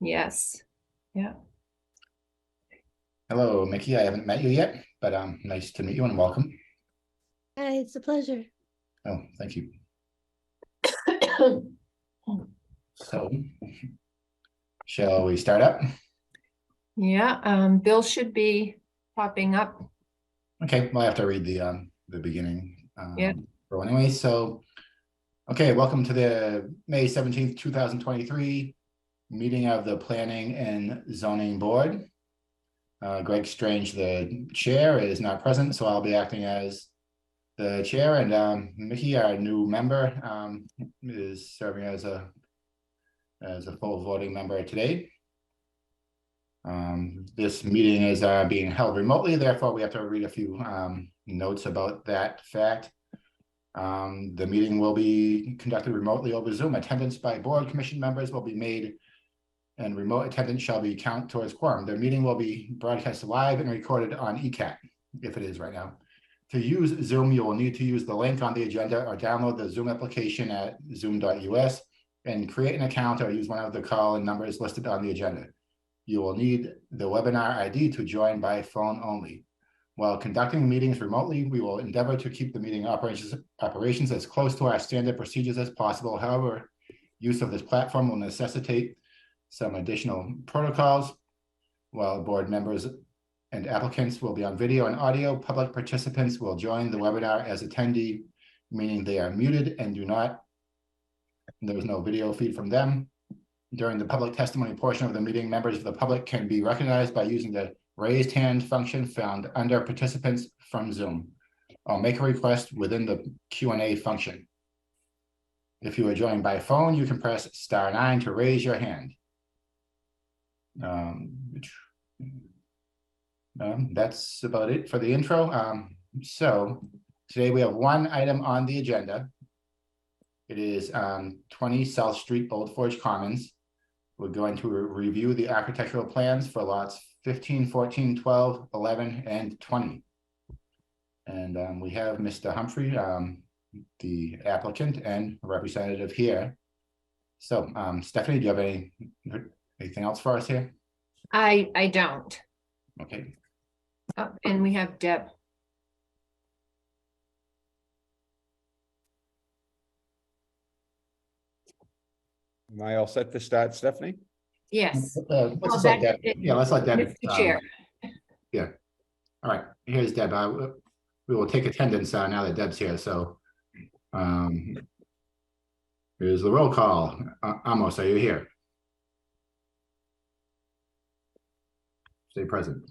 Yes. Yeah. Hello, Mickey. I haven't met you yet, but nice to meet you and welcome. Hi, it's a pleasure. Oh, thank you. So, shall we start up? Yeah, Bill should be popping up. Okay, well, I have to read the beginning. Yeah. So anyway, okay, welcome to the May 17th, 2023 meeting of the Planning and Zoning Board. Greg Strange, the chair, is not present, so I'll be acting as the chair, and Mickey, our new member, is serving as a full voting member today. This meeting is being held remotely, therefore we have to read a few notes about that fact. The meeting will be conducted remotely over Zoom. Attendance by board commission members will be made, and remote attendance shall be counted towards quorum. The meeting will be broadcast live and recorded on ECAT, if it is right now. To use Zoom, you will need to use the link on the agenda or download the Zoom application at zoom.us and create an account or use one of the call-in numbers listed on the agenda. You will need the webinar ID to join by phone only. While conducting meetings remotely, we will endeavor to keep the meeting operations as close to our standard procedures as possible. However, use of this platform will necessitate some additional protocols. While board members and applicants will be on video and audio, public participants will join the webinar as attendee, meaning they are muted and there is no video feed from them. During the public testimony portion of the meeting, members of the public can be recognized by using the raised hand function found under participants from Zoom, or make a request within the Q&A function. If you are joined by phone, you can press *9 to raise your hand. That's about it for the intro. So today we have one item on the agenda. It is 20 South Street, Old Forge Commons. We're going to review the architectural plans for lots 15, 14, 12, 11, and 20. And we have Mr. Humphrey, the applicant and representative here. So Stephanie, do you have anything else for us here? I don't. Okay. Oh, and we have Deb. Am I all set to start, Stephanie? Yes. Let's let Deb. Yeah, let's let Deb. Mr. Chair. Yeah. All right. Here's Deb. We will take attendance now that Deb's here. So here's the roll call. Amos, are you here? Stay present.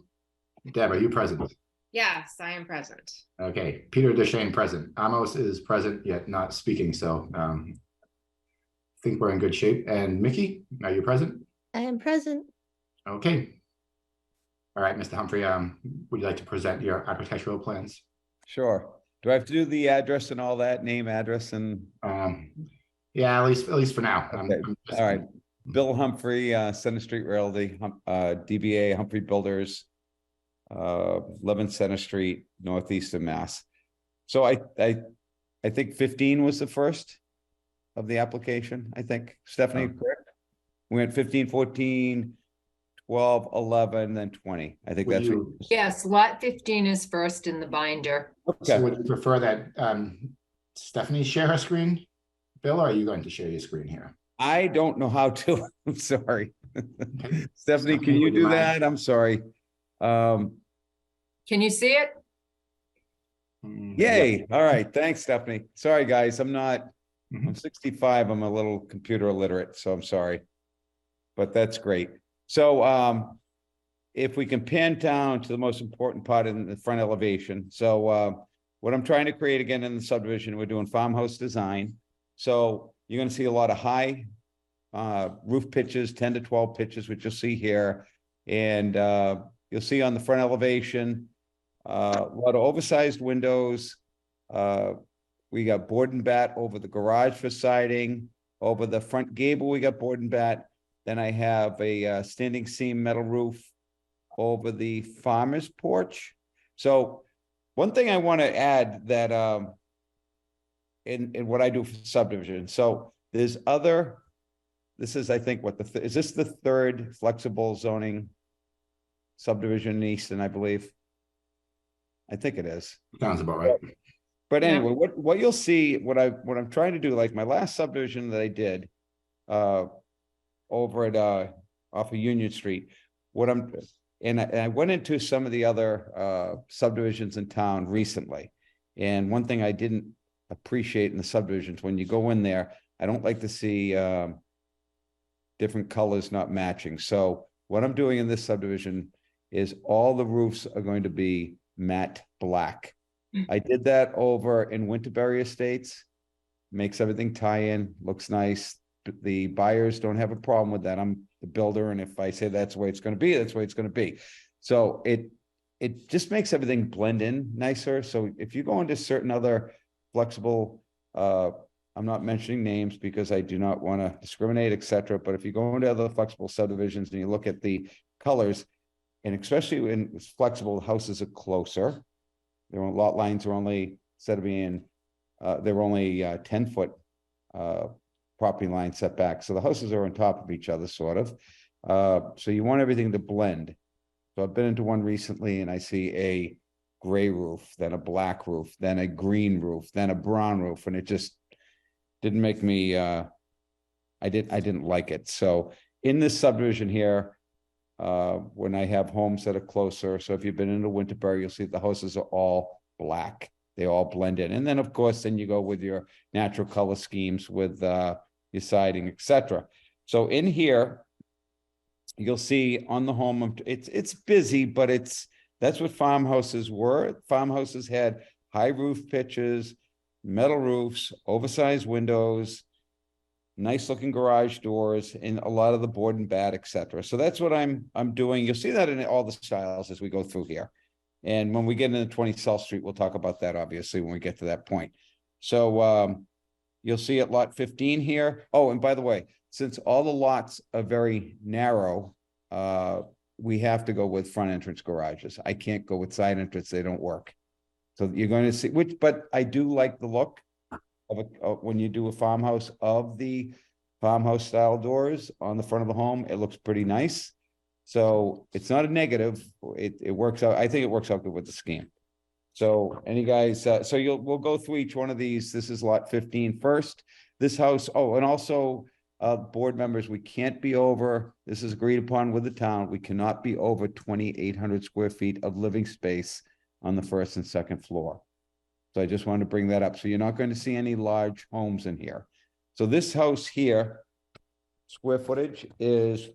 Deb, are you present? Yes, I am present. Okay. Peter Deshane present. Amos is present yet not speaking. So I think we're in good shape. And Mickey, are you present? I am present. Okay. All right, Mr. Humphrey, would you like to present your architectural plans? Sure. Do I have to do the address and all that, name, address, and? Yeah, at least for now. Okay. All right. Bill Humphrey, Center Street Realty, DBA Humphrey Builders, 11 Center Street, Northeastern Mass. So I think 15 was the first of the application, I think. Stephanie, correct? We went 15, 14, 12, 11, then 20. I think that's what. Yes, lot 15 is first in the binder. Okay. So would you prefer that Stephanie share her screen, Bill, or are you going to share your screen here? I don't know how to. I'm sorry. Stephanie, can you do that? I'm sorry. Can you see it? Yay. All right. Thanks, Stephanie. Sorry, guys. I'm 65. I'm a little computer illiterate, so I'm sorry. But that's great. So if we can pan down to the most important part in the front elevation. So what I'm trying to create again in the subdivision, we're doing farmhouse design. So you're going to see a lot of high roof pitches, 10 to 12 pitches, which you'll see here. And you'll see on the front elevation, a lot of oversized windows. We got board and bat over the garage for siding. Over the front gable, we got board and bat. Then I have a standing seam metal roof over the farmer's porch. So one thing I want to add that in what I do for subdivision. So there's other this is, I think, what is this the third flexible zoning subdivision in Easton, I believe? I think it is. Sounds about right. But Yeah. anyway, what you'll see, what I'm trying to do, like my last subdivision that I did, over at, off of Union Street, and I went into some of the other, subdivisions in town recently. And one thing I didn't appreciate in the subdivisions, when you go in there, I don't like to see, different colors not matching. So what I'm doing in this subdivision is all the roofs are going to be matte black. I did that over in Winterberry Estates. Makes everything tie in, looks nice. The buyers don't have a problem with that. I'm the builder, and if I say that's the way it's gonna be, that's the way it's gonna be. So it just makes everything blend in nicer. So if you go into certain other flexible, I'm not mentioning names because I do not want to discriminate, etc. But if you go into other flexible subdivisions and you look at the colors, and especially when it's flexible, houses are closer. Their lot lines are only, instead of being, they're only 10-foot property line setback. So the houses are on top of each other, sort of. So you want everything to blend. So I've been into one recently and I see a gray roof, then a black roof, then a green roof, then a brown roof, and it just didn't make me, I didn't like it. So in this subdivision here, when I have homes that are closer, so if you've been into Winterberry, you'll see the houses are all black. They all blend in. And then of course, then you go with your natural color schemes with your siding, etc. So in here, you'll see on the home, it's busy, but that's what farmhouses were. Farmhouses had high roof pitches, metal roofs, oversized windows, nice looking garage doors, and a lot of the board and bat, etc. So that's what I'm doing. You'll see that in all the styles as we go through here. And when we get into 20 South Street, we'll talk about that obviously when we get to that point. So you'll see at lot 15 here. Oh, and by the way, since all the lots are very narrow, we have to go with front entrance garages. I can't go with side entrance. They don't work. So you're going to see but I do like the look of when you do a farmhouse, of the farmhouse style doors on the front of the home. It looks pretty nice. So it's not a negative. It works out. I think it works out good with the scheme. So any guys, so we'll go through each one of these. This is lot 15 first. This house, oh, and also board members, we can't be over, this is agreed upon with the town, we cannot be over 2,800 square feet of living space on the first and second floor. So I just wanted to bring that up. So you're not going to see any large homes in here. So this house here, square footage is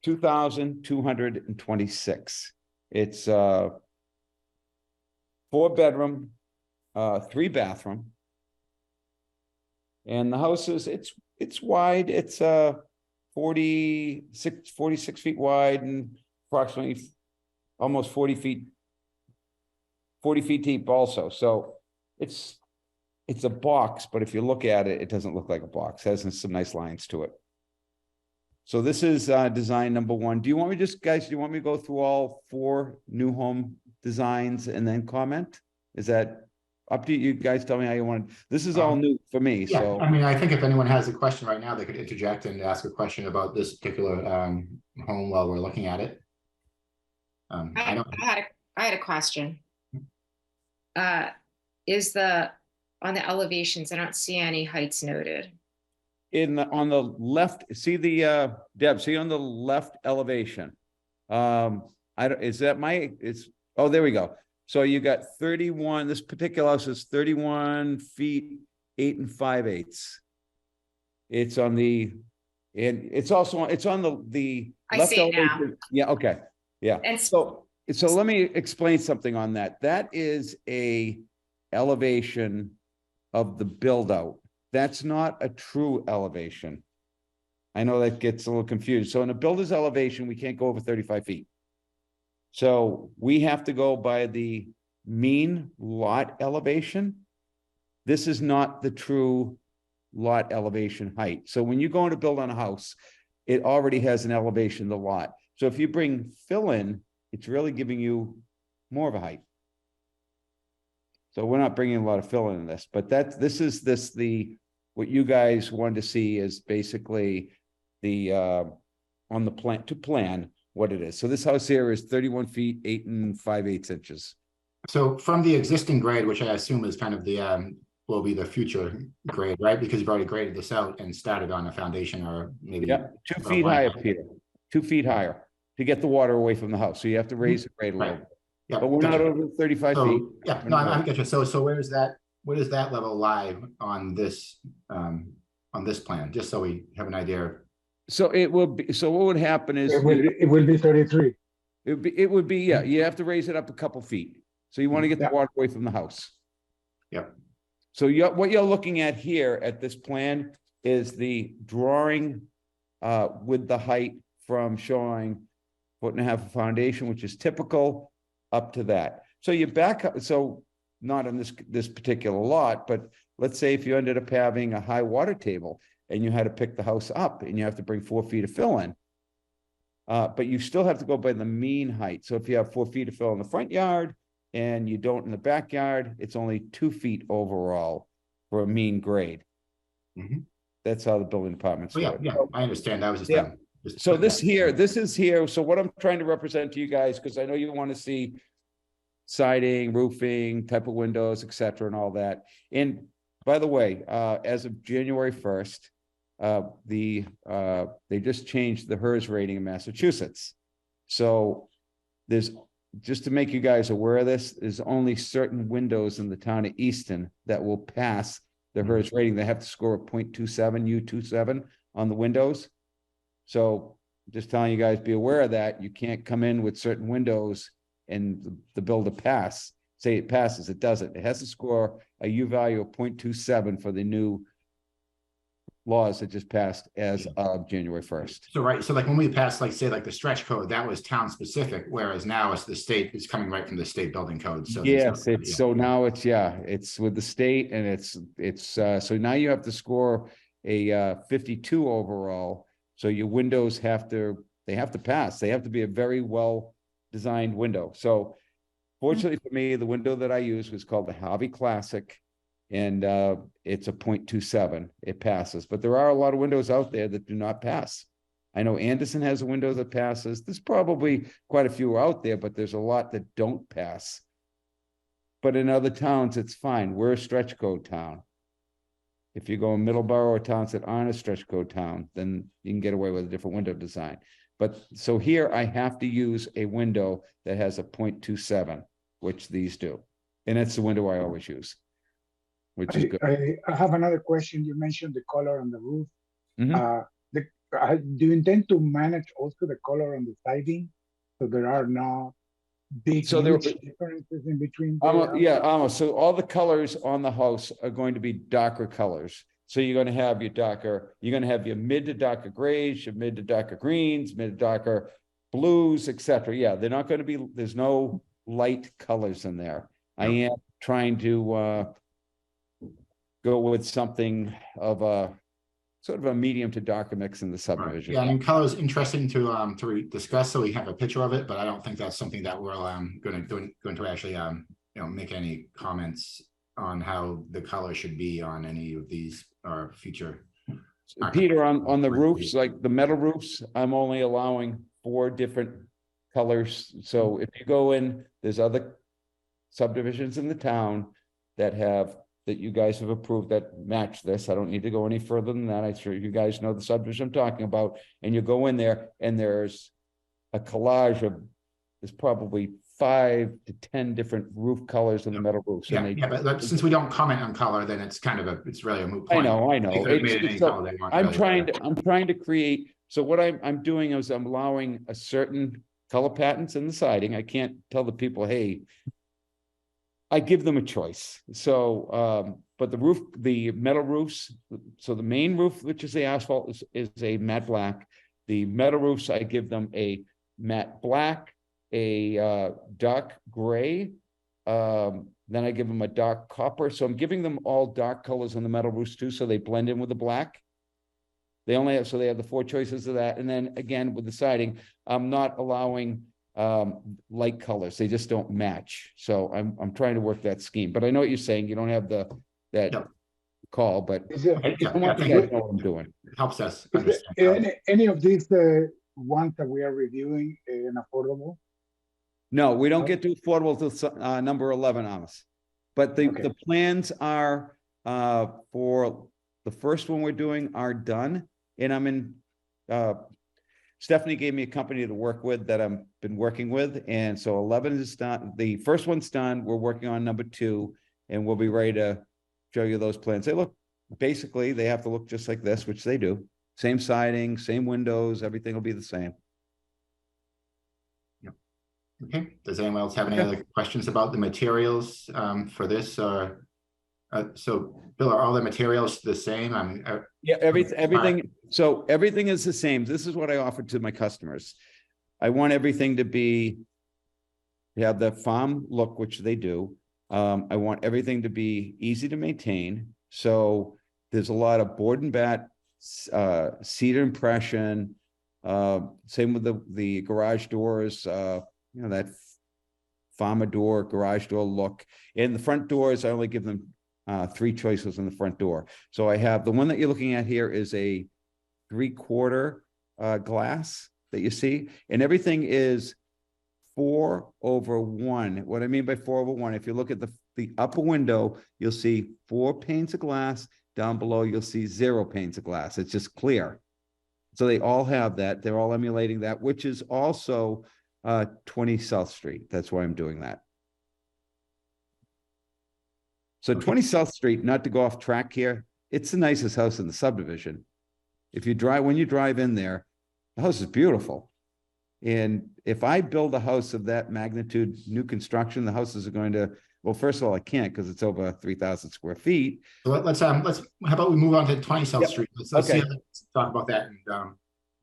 2,226. It's 4-bedroom, 3-bathroom. And the house is, it's wide. It's 46 feet wide and approximately almost 40 feet deep also. So it's a box, but if you look at it, it doesn't look like a box. It has some nice lines to it. So this is design number 1. Do you want me guys, do you want me to go through all 4 new home designs and then comment? Is that up to you guys? Tell me how you want. This is all new for me. Yeah, So I mean, I think if anyone has a question right now, they could interject and ask a question about this particular home while we're looking at it. I had a question. On the elevations, I don't see any heights noted. on the left, see the Deb, see on the left elevation. Oh, there we go. So you got 31, this particular house is 31 feet, 8 5/8. It's on the, and it's also, it's on the I left see it now. elevation. Yeah, okay, yeah. And So let me explain something on that. That is a elevation of the build out. That's not a true elevation. I know that gets a little confused. So in a builder's elevation, we can't go over 35 feet. So we have to go by the mean lot elevation. This is not the true lot elevation height. So when you go in to build on a house, it already has an elevation of the lot. So if you bring fill in, it's really giving you more of a height. So we're not bringing a lot of fill in this, but what you guys wanted to see is basically the, on the plan, to plan what it is. So this house here is 31 feet, 8 5/8 inches. So from the existing grade, which I assume is kind of the, will be the future grade, right? Because you've already graded this out and started on a foundation or maybe. Yeah, 2 feet higher, Peter, 2 feet higher to get the water away from the house. So you have to raise the grade a little. Right. Yeah. But we're not gotcha. over 35 feet. So, yeah, no, I'm getcha. So where does that level lie on this plan? Just so we have an idea. So it will be, so what would happen is. It will be 33. It would be, yeah, you have to raise it up a couple feet. So you want to get the Yeah. water away from the house. Yep. So what you're looking at here at this plan is the drawing with the height from showing 1.5 foot of foundation, which is typical, up to that. So you back up, so not on this particular lot, but let's say if you ended up having a high water table and you had to pick the house up and you have to bring 4 feet of fill in. But you still have to go by the mean height. So if you have 4 feet of fill in the front yard and you don't in the backyard, it's only 2 feet overall for a mean grade. Mhm. That's how the building department's. Oh, yeah, doing it. yeah, I understand. That was just. Yeah. just So put this that- here, this is here. So what I'm trying to represent to you guys, because I know you want to see siding, roofing, type of windows, et cetera, and all that. And by the way, as of January 1st, they just changed the HERS rating in Massachusetts. So there's, just to make you guys aware of this, there's only certain windows in the town of Easton that will pass the HERS rating. They have to score a 0.27 U27 on the windows. So just telling you guys, be aware of that. You can't come in with certain windows and the builder say it passes. It doesn't. It has to score a U value of 0.27 for the new laws that just passed as of January 1st. So, right, so like when we passed, like, say, like the stretch code, that was town specific, whereas now it's the state, is coming right from the state building code, so. there's Yes, no- it's, yeah. so now it's, yeah, it's with the state and so now you have to score a 52 overall. So your windows they have to pass. They have to be a very well designed window. So fortunately for me, the window that I use was called the Harvey Classic. And it's a 0.27. It passes, but there are a lot of windows out there that do not pass. I know Anderson has a window that passes. There's probably quite a few out there, but there's a lot that don't pass. But in other towns, it's fine. We're a stretch code town. If you go in Middleborough or towns that aren't a stretch code town, then you can get away with a different window design. But so here I have to use a window that has a 0.27, which these do. And it's the window I always use, which is good. I have another question. You mentioned the color on the roof. Mhm. Do you intend to manage also the color on the siding? So there are no big So there- huge differences in between? Yeah, almost. So all the colors on the house are going to be darker colors. So you're gonna have your mid to darker grays, your mid to darker greens, mid to darker blues, etc. Yeah, they're not gonna be, there's no light colors in there. I am trying to go with something of a sort of a medium to darker mix in the Right. subdivision. Yeah, I mean, color is interesting to discuss, so we have a picture of it, but I don't think that's something that we're going to actually make any comments on how the color should be on any of these or future. Peter, on the roofs, like the metal roofs, I'm only allowing 4 different colors. So if you go in, there's other subdivisions in the town that you guys have approved that match this. I don't need to go any further than that. I'm sure you guys know the subdivision I'm talking about. And you go in there and there's a collage of, there's probably 5 to 10 different roof colors in the metal roofs. Yeah, And yeah, but since we don't comment on color, then it's kind of it's really a moot point. I know. They could have made it It's- any so color they want, I'm really. trying to create, so what I'm doing is I'm allowing a certain color patterns in the siding. I can't tell the people, hey, I give them a choice. So, but the metal roofs, so the main roof, which is the asphalt, is a matte black. The metal roofs, I give them a matte black, a dark gray. Then I give them a dark copper. So I'm giving them all dark colors on the metal roofs too, so they blend in with the black. They have the 4 choices of that. And then again, with the siding, I'm not allowing light colors. They just don't match. So I'm trying to work that scheme, but I know what you're saying. You don't have that Yep. call, but Is it, Okay, is, yeah, I want you thank guys you. to know what I'm doing. It helps us is understand. there how- any of these ones that we are reviewing in affordable? No, we don't No? get to affordable till number 11, Amos. But the Okay. plans are for the first one we're doing are done, and I'm in. Stephanie gave me a company to work with that I've been working with, and so 11 is done. The first one's done. We're working on number 2, and we'll be ready to show you those plans. They look basically they have to look just like this, which they do. Same siding, same windows, everything will be the same. Okay, does anyone else have any Okay. other questions about the materials for this? So Bill, are all the materials the same? Yeah, everything, so everything is the same. This is what I offered to my customers. I want everything to be, have the farm look, which they do. I want everything to be easy to maintain. So there's a lot of board and bat, cedar impression. Same with the garage doors, you know, that farmer door, garage door look. And the front doors, I only give them 3 choices in the front door. So I have the one that you're looking at here is a 3/4 glass that you see, and everything is 4/1. What I mean by 4/1, if you look at the upper window, you'll see 4 panes of glass. Down below, you'll see 0 panes of glass. It's just clear. So they all have that. They're all emulating that, which is also 20 South Street. That's why I'm doing that. So 20 South Street, not to go off track here, it's the nicest house in the subdivision. If you drive, when you drive in there, the house is beautiful. And if I build a house of that magnitude, new construction, the houses are going to, well, first of all, I can't because it's over 3,000 square feet. So let's how about we move on to 20 South Yep. Street? Let's Okay. let's talk about that. And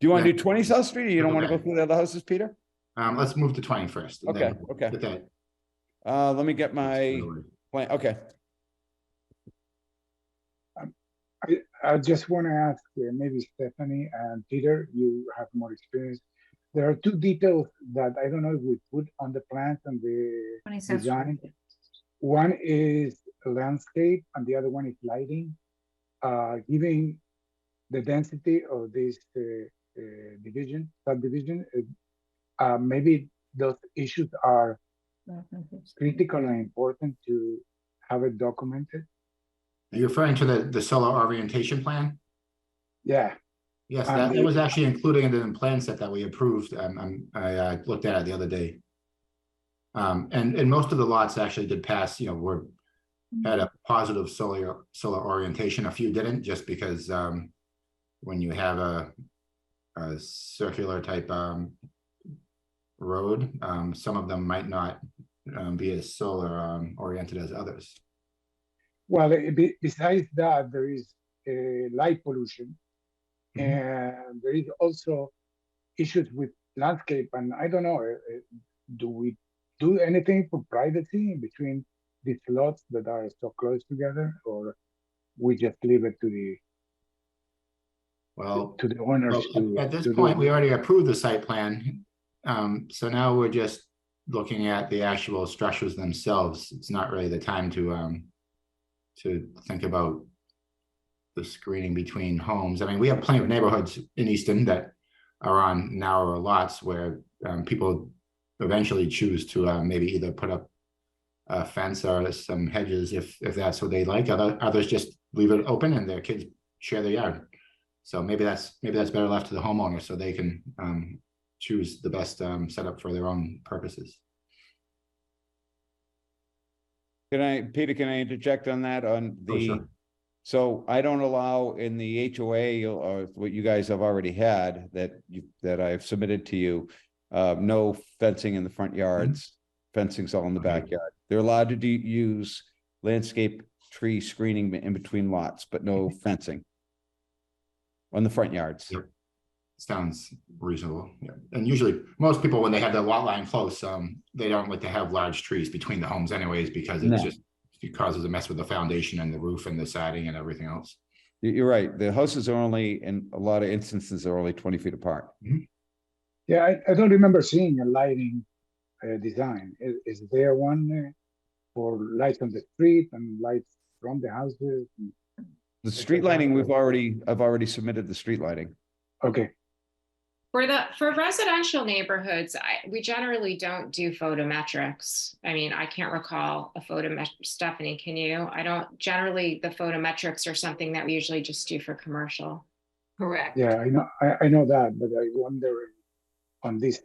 Do you want to Yeah. do 20 South Street or you don't want to go Okay. through the other houses, Peter? let's move to 20 first. and Okay, then okay. get that- Let me get my plan. Okay. I just want to ask maybe Stephanie and Peter, you have more experience. There are 2 details that I don't know if we put on the plans and the 27th design. One is landscape and the other one is lighting. Given the density of this subdivision, maybe those issues are critical and important to have it documented. Are you referring to the solar orientation plan? Yeah, Yes, And that was actually included in the plan set that we approved. I looked at it the other day. And most of the lots actually did pass, you know, had a positive solar orientation. A few didn't, just because when you have a circular type road, some of them might not be as solar oriented as others. well, besides that, there is light pollution. Mhm. And there is also issues with landscape. And I don't know, do we do anything for privacy in between these lots that are so close together? Or we just leave it to the Well, owners well, at this to point, do? we already approved the site plan. So now we're just looking at the actual structures themselves. It's not really the time to think about the screening between homes. I mean, we have plenty of neighborhoods in Easton that are on narrower lots where people eventually choose to maybe either put up a fence or some hedges if that's what they like. Others just leave it open and their kids share their yard. So maybe that's better left to the homeowner so they can choose the best setup for their own purposes. Peter, can I interject on that on Oh, sure. so I don't allow in the HOA or what you guys have already had that I've submitted to you, no fencing in the front yards, fencing's all in the Okay. backyard. They're allowed to use landscape tree screening in between lots, but no fencing on the front yards. Yep. Sounds reasonable. Yeah. And usually most people, when they have the lot line close, they don't like to have large trees between the homes anyways, because No. it causes a mess with the foundation and the roof and the siding and everything else. You're right. The houses are only, in a lot of instances, are only 20 feet apart. Yeah, I don't remember seeing a lighting design. Is there one for lights on the street and lights from the houses? The street lighting, I've already submitted the street lighting. Okay, For residential neighborhoods, we generally don't do photometrics. I mean, I can't recall a Stephanie, can you? I don't, generally, the photometrics are something that we usually just do for commercial. Correct. yeah, I know that, but I wonder on this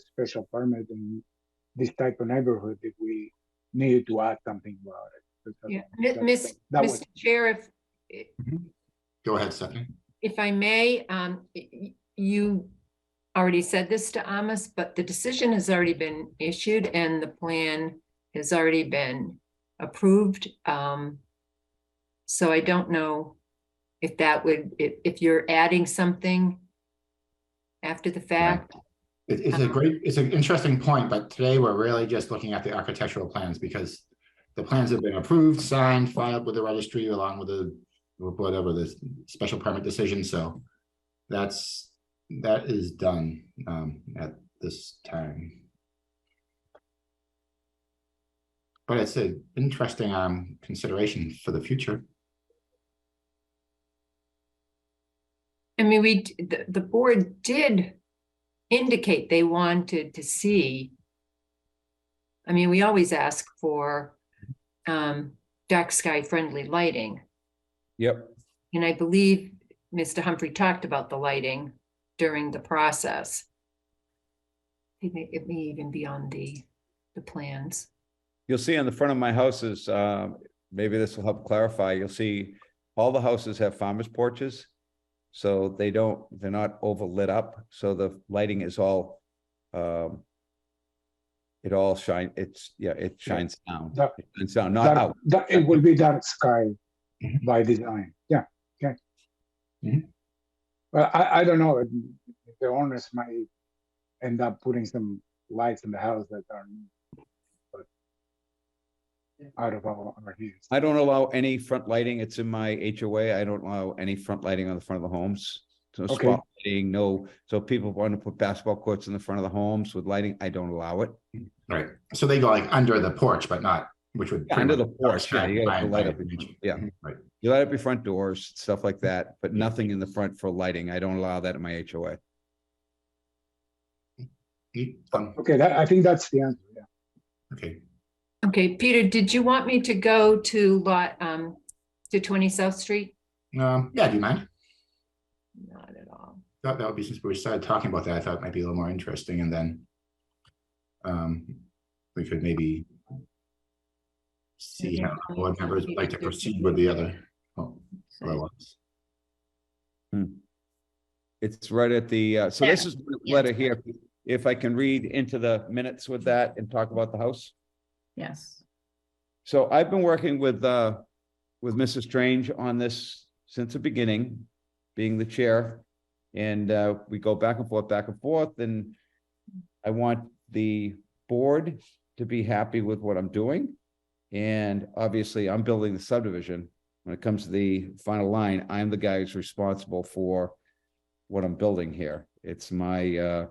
special permit in this type of neighborhood, if we needed to add something about it. Yeah, That was- Mr. Chair, Go ahead, Stephanie. if I may, you already said this to Amos, but the decision has already been issued and the plan has already been approved. So I don't know if that would, if you're adding something after the fact. It's an interesting point, but today we're really just looking at the architectural plans because the plans have been approved, signed, filed with the registry along with the special permit decision. So that is done at this time. But it's an interesting consideration for the future. I mean, the board did indicate they wanted to see. I mean, we always ask for dark sky friendly lighting. Yep. And I believe Mr. Humphrey talked about the lighting during the it may even be on the plans. You'll see on the front of my houses, maybe this will help clarify. You'll see all the houses have farmers porches. So they're not over lit up. So the lighting is all, it shines down. It shines down, not out. It will be dark sky by design. Yeah. Okay. Well, I don't know. The owners might end up putting some lights in the house that are out of our hands. I don't allow any front lighting. It's in my HOA. I don't allow any front lighting on the front of the homes. So Okay. spot lighting, no. So people want to put basketball courts in the front of the homes with lighting. I don't allow it. Right. So they go like under the porch, but not, which would. Yeah, under the porch, yeah, you gotta light up your- yeah. Right. You light up your front doors, stuff like that, but nothing in the front for lighting. I don't allow that in my HOA. Okay, I think that's the answer. Yeah. Okay. Okay, Peter, did you want me to go to to 20 South Street? Yeah, do you mind? Not at all. That would be, since we started talking about that, I thought it might be a little more interesting, and then we could maybe see how board members would like to proceed with the other. Otherwise. It's right at the, so this is the letter here. If I can read into the minutes with that and talk about the house. Yes. So I've been working with Mrs. Strange on this since the beginning, being the chair. And we go back and forth, and I want the board to be happy with what I'm doing. And obviously I'm building the subdivision. When it comes to the final line, I'm the guy who's responsible for what I'm building here. It's my,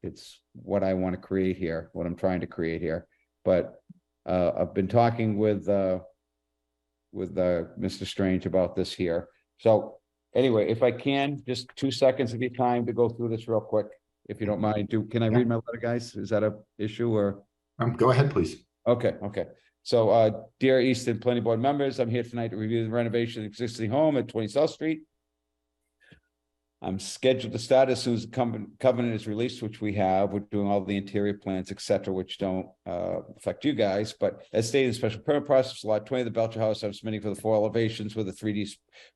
it's what I want to create here, what I'm trying to create here. But I've been talking with Mr. Strange about this here. So anyway, if I can, just 2 seconds of your time to go through this real quick, if you don't mind. Can I read my letter, guys? Is that a issue or? Go ahead, please. Okay. So, dear Easton Planning Board members, I'm here tonight to review the renovation of the existing home at 20 South Street. I'm scheduled to start as soon as the covenant is released, which we have. We're doing all the interior plans, et cetera, which don't affect you guys. But as stated in the special permit process, lot 20 of the Belcher House, I'm submitting for the 4 elevations with the 3D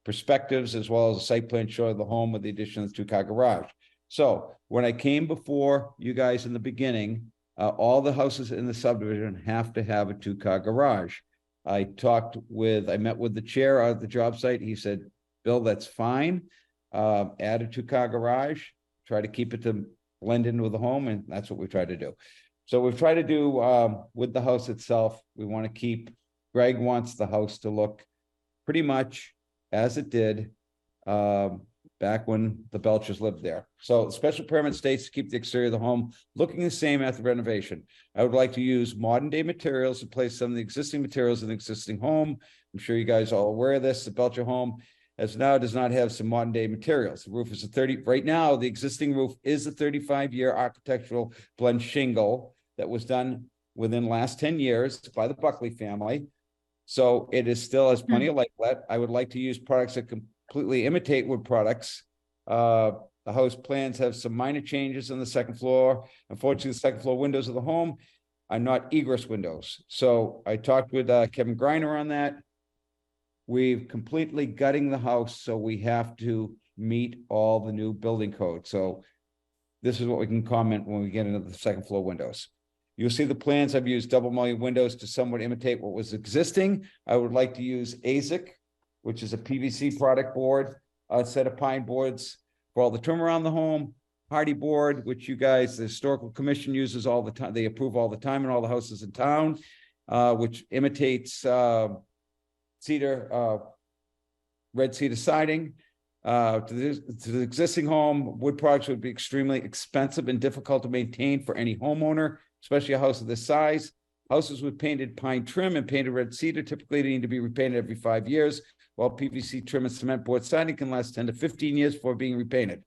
perspectives, as well as a site plan showing the home with the addition of the 2-car garage. So when I came before you guys in the beginning, all the houses in the subdivision have to have a 2-car garage. I met with the chair of the job site. He said, Bill, that's fine. Add a 2-car garage, try to keep it to blend in with the home, and that's what we try to do. So we've tried to do with the house itself, we want to keep, Greg wants the house to look pretty much as it did back when the Belchers lived there. So the special permit states to keep the exterior of the home looking the same after renovation. I would like to use modern day materials to place some of the existing materials in the existing home I'm sure you guys are all aware of this. The Belcher home as now does not have some modern day materials. The roof is right now, the existing roof is a 35-year architectural blend shingle that was done within the last 10 years by the Buckley family. So it is still has plenty of light let. I would like to use products that completely imitate wood products. The house plans have some minor changes on the second floor. Unfortunately, the second floor windows of the home are not egress windows. So I talked with Kevin Griner on that. We've completely gutting the house, so we have to meet all the new building code. So this is what we can comment when we get into the second floor windows. You'll see the plans. I've used double mullion windows to somewhat imitate what was existing. I would like to use AZIC, which is a PVC product board, a set of pine boards for all the trim around the home. Hardy board, which you guys, the Historical Commission uses all the time. They approve all the time in all the houses in town, which imitates cedar, red cedar siding. To the existing home, wood products would be extremely expensive and difficult to maintain for any homeowner, especially a house of this size. Houses with painted pine trim and painted red cedar typically need to be repainted every 5 years, while PVC trim and cement board siding can last 10 to 15 years before being repainted.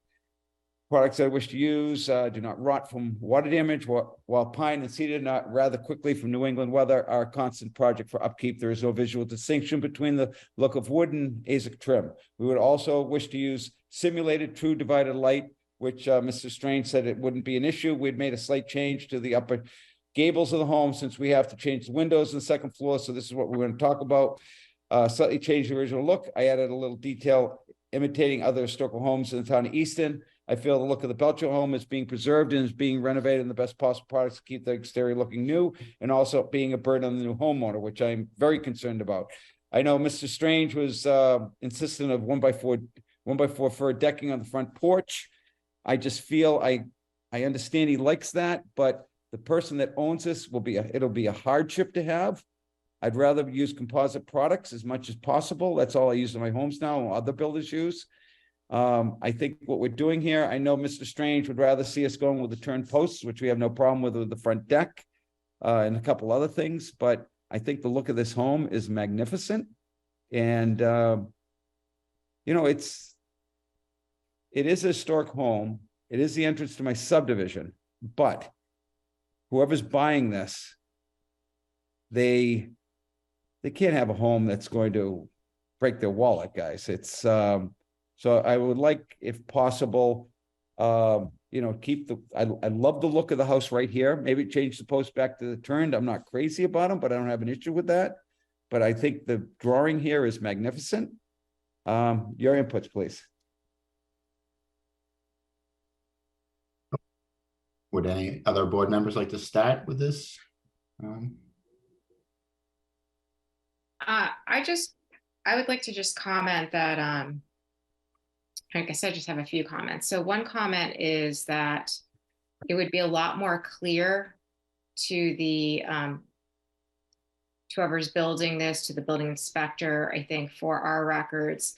Products that I wish to use do not rot from water damage, while pine and cedar not rather quickly from New England weather are a constant project for upkeep. There is no visual distinction between the look of wood and AZIC trim. We would also wish to use simulated true divided light, which Mr. Strange said it wouldn't be an issue. We'd made a slight change to the upper gables of the home since we have to change the windows in the second floor. So this is what we're going to talk about. Slightly changed the original look. I added a little detail imitating other historical homes in the town of Easton. I feel the look of the Belcher home is being preserved and is being renovated in the best possible products to keep the exterior looking new and also being a burden on the new homeowner, which I'm very concerned about. I know Mr. Strange was insistent of 1x4 fir decking on the front porch. I just feel I understand he likes that, but the person that owns this it'll be a hardship to have. I'd rather use composite products as much as possible. That's all I use in my homes now, and other builders use. I think what we're doing here, I know Mr. Strange would rather see us going with the turn posts, which we have no problem with the front deck, and a couple other things, but I think the look of this home is magnificent. And, you know, it is a historic home. It is the entrance to my subdivision, but whoever's buying this, they can't have a home that's going to break their wallet, guys. It's, so I would like, if possible, you know, keep I love the look of the house right here. Maybe change the post back to the turned. I'm not crazy about them, but I don't have an issue with that. But I think the drawing here is magnificent. Your inputs, please. Would any other board members like to start with this? I would like to just comment that, I guess I just have a few comments. So one comment is that it would be a lot more clear to the, to whoever's building this, to the building inspector, I think for our records,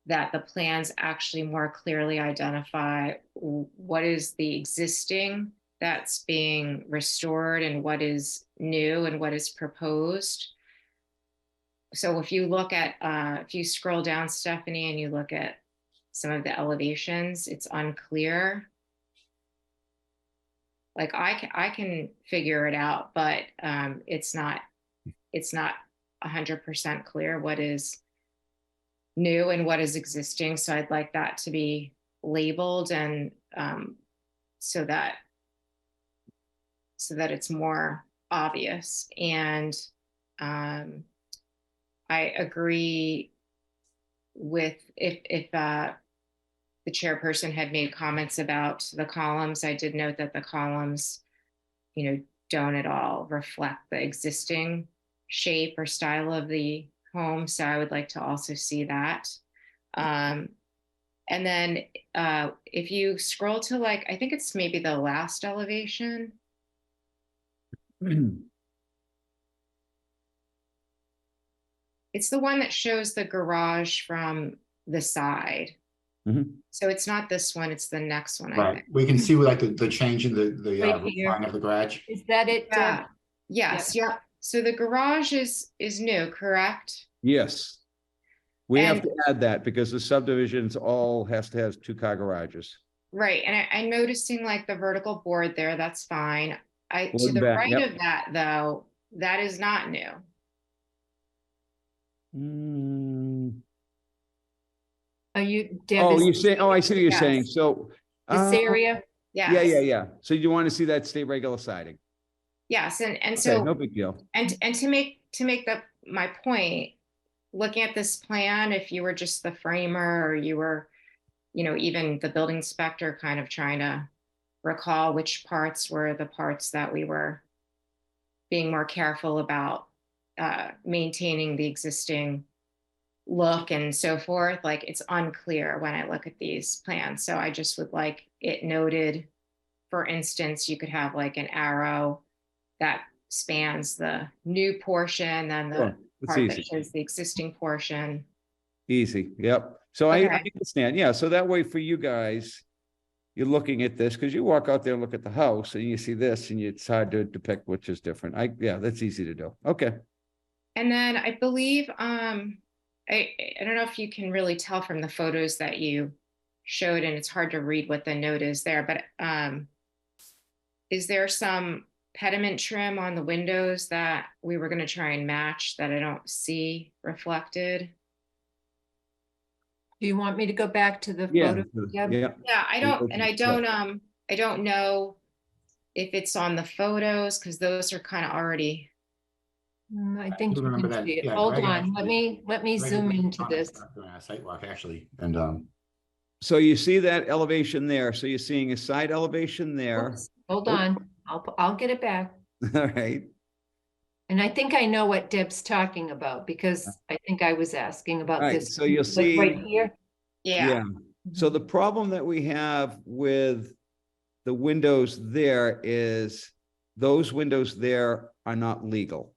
that the plans actually more clearly identify what is the existing that's being restored and what is new and what is proposed. So if you look at, if you scroll down, Stephanie, and you look at some of the elevations, it's unclear. Like I can figure it out, but it's not 100% clear what is new and what is existing. So I'd like that to be labeled and so that it's more obvious. And I agree with if the chairperson had made comments about the columns. I did note that the columns, you know, don't at all reflect the existing shape or style of the home. So I would like to also see that. And then if you scroll to like, I think it's maybe the last elevation. It's the one that shows the garage from the side. Mm-hmm. So it's not this one, it's the next one. I Right, think. we can see like the change in the Right roof here. line of the garage. Is that it? Deb? Yeah. Yes. Yeah. So the garage is new, correct? Yes. We have And- to add that because the subdivisions all has to have 2-car garages. Right, and I'm noticing like the vertical board there, that's fine. To Board the back, right yep. of that, though, that is not new. Are you, Deb? Oh, is you say, oh, I see what you're saying. Yes. So. This area? Yeah, yeah, Yes. yeah. So you want to see that state regular siding? Yes, and Okay, so. no big deal. And to make my point, looking at this plan, if you were just the framer or you were, even the building inspector kind of trying to recall which parts were the parts that we were being more careful about maintaining the existing look and so forth, like it's unclear when I look at these plans. So I just would like it noted, for instance, you could have like an arrow that spans the new portion and the Sure, it's part that easy. shows the existing portion. Easy, yep. So I Okay. understand, yeah, so that way for you guys, you're looking at this, because you walk out there and look at the house and you see this and it's hard to depict which is different. Yeah, that's easy to do. Okay. And then I believe, I don't know if you can really tell from the photos that you showed, and it's hard to read what the note is there, but is there some pediment trim on the windows that we were going to try and match that I don't see reflected? Do you want me to go back to the Yeah, photo? Deb? yeah. Yeah, I don't know if it's on the photos because those are kind of already. I think you remember can that, see it. yeah, Hold Greg on, actually- let me Greg zoom was into on this. During our site walk, actually, and, So you see that elevation there. So you're seeing a side elevation there. Oops, Hold Oh. on, I'll get it back. All right. And I think I know what Deb's talking about because I think I was asking about Right, this. so you'll like see- right here. Yeah. So the problem that we have with the windows there is those windows there are not legal.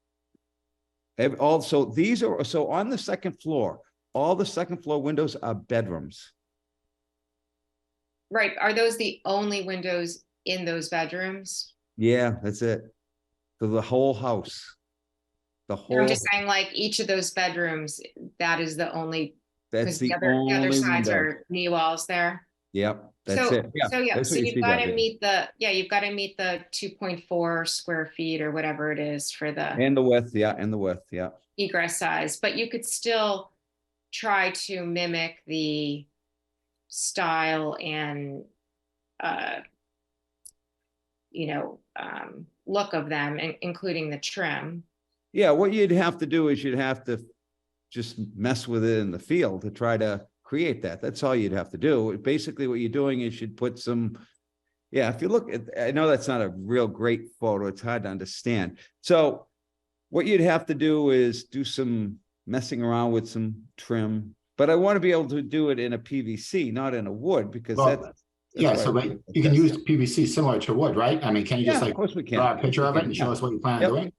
Also, these are, so on the second floor, all the second floor windows are bedrooms. Right. Are those the only windows in those bedrooms? Yeah, that's it. For the whole house. The I'm whole, just saying like each of those bedrooms, that is the only, that's because the the other only sides window. are knee walls there. Yep, that's So, it. Yeah, so yeah, that's so what you you've see got down to there. meet you've got to meet the 2.4 square feet or whatever it is for the And the width, yeah, and the width, yeah. egress size, but you could still try to mimic the style and look of them, including the trim. Yeah, what you'd have to do is you'd have to just mess with it in the field to try to create that. That's all you'd have to do. Basically, what you're doing is you'd put some, yeah, if you look at, I know that's not a real great photo. It's hard to understand. So what you'd have to do is do some messing around with some trim, but I want to be able to do it in a PVC, not in a wood, because Well, that's yeah, why so I- right, you can use PVC similar to wood, right? I mean, can you Yeah, just of like course we can. draw a picture of it can, and show yeah. us what you plan on Yep. doing?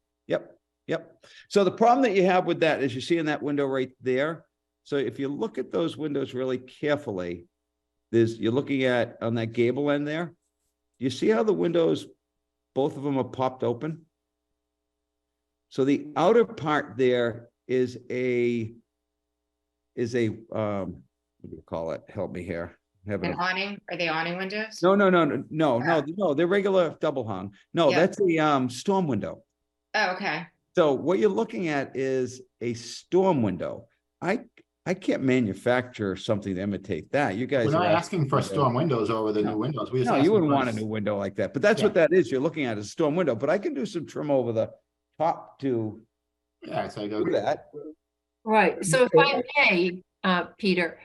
Yep. So the problem that you have with that is you see in that window right there. So if you look at those windows really carefully, you're looking at on that gable end there. You see how the windows, both of them are popped open? So the outer part there is a what do you call it? Help me here. An awning, are they awning windows? No, they're regular double hung. No, Yeah. that's a storm window. Oh, okay. So what you're looking at is a storm window. I can't manufacture something to imitate that. You guys We're not are asking for storm windows over the new windows. We just No, you asking wouldn't for want a new window like that, but that's what that is. You're looking at is a storm window, but I can do some trim over the top to Yeah, it's like, do that. Right, so if I may, Peter,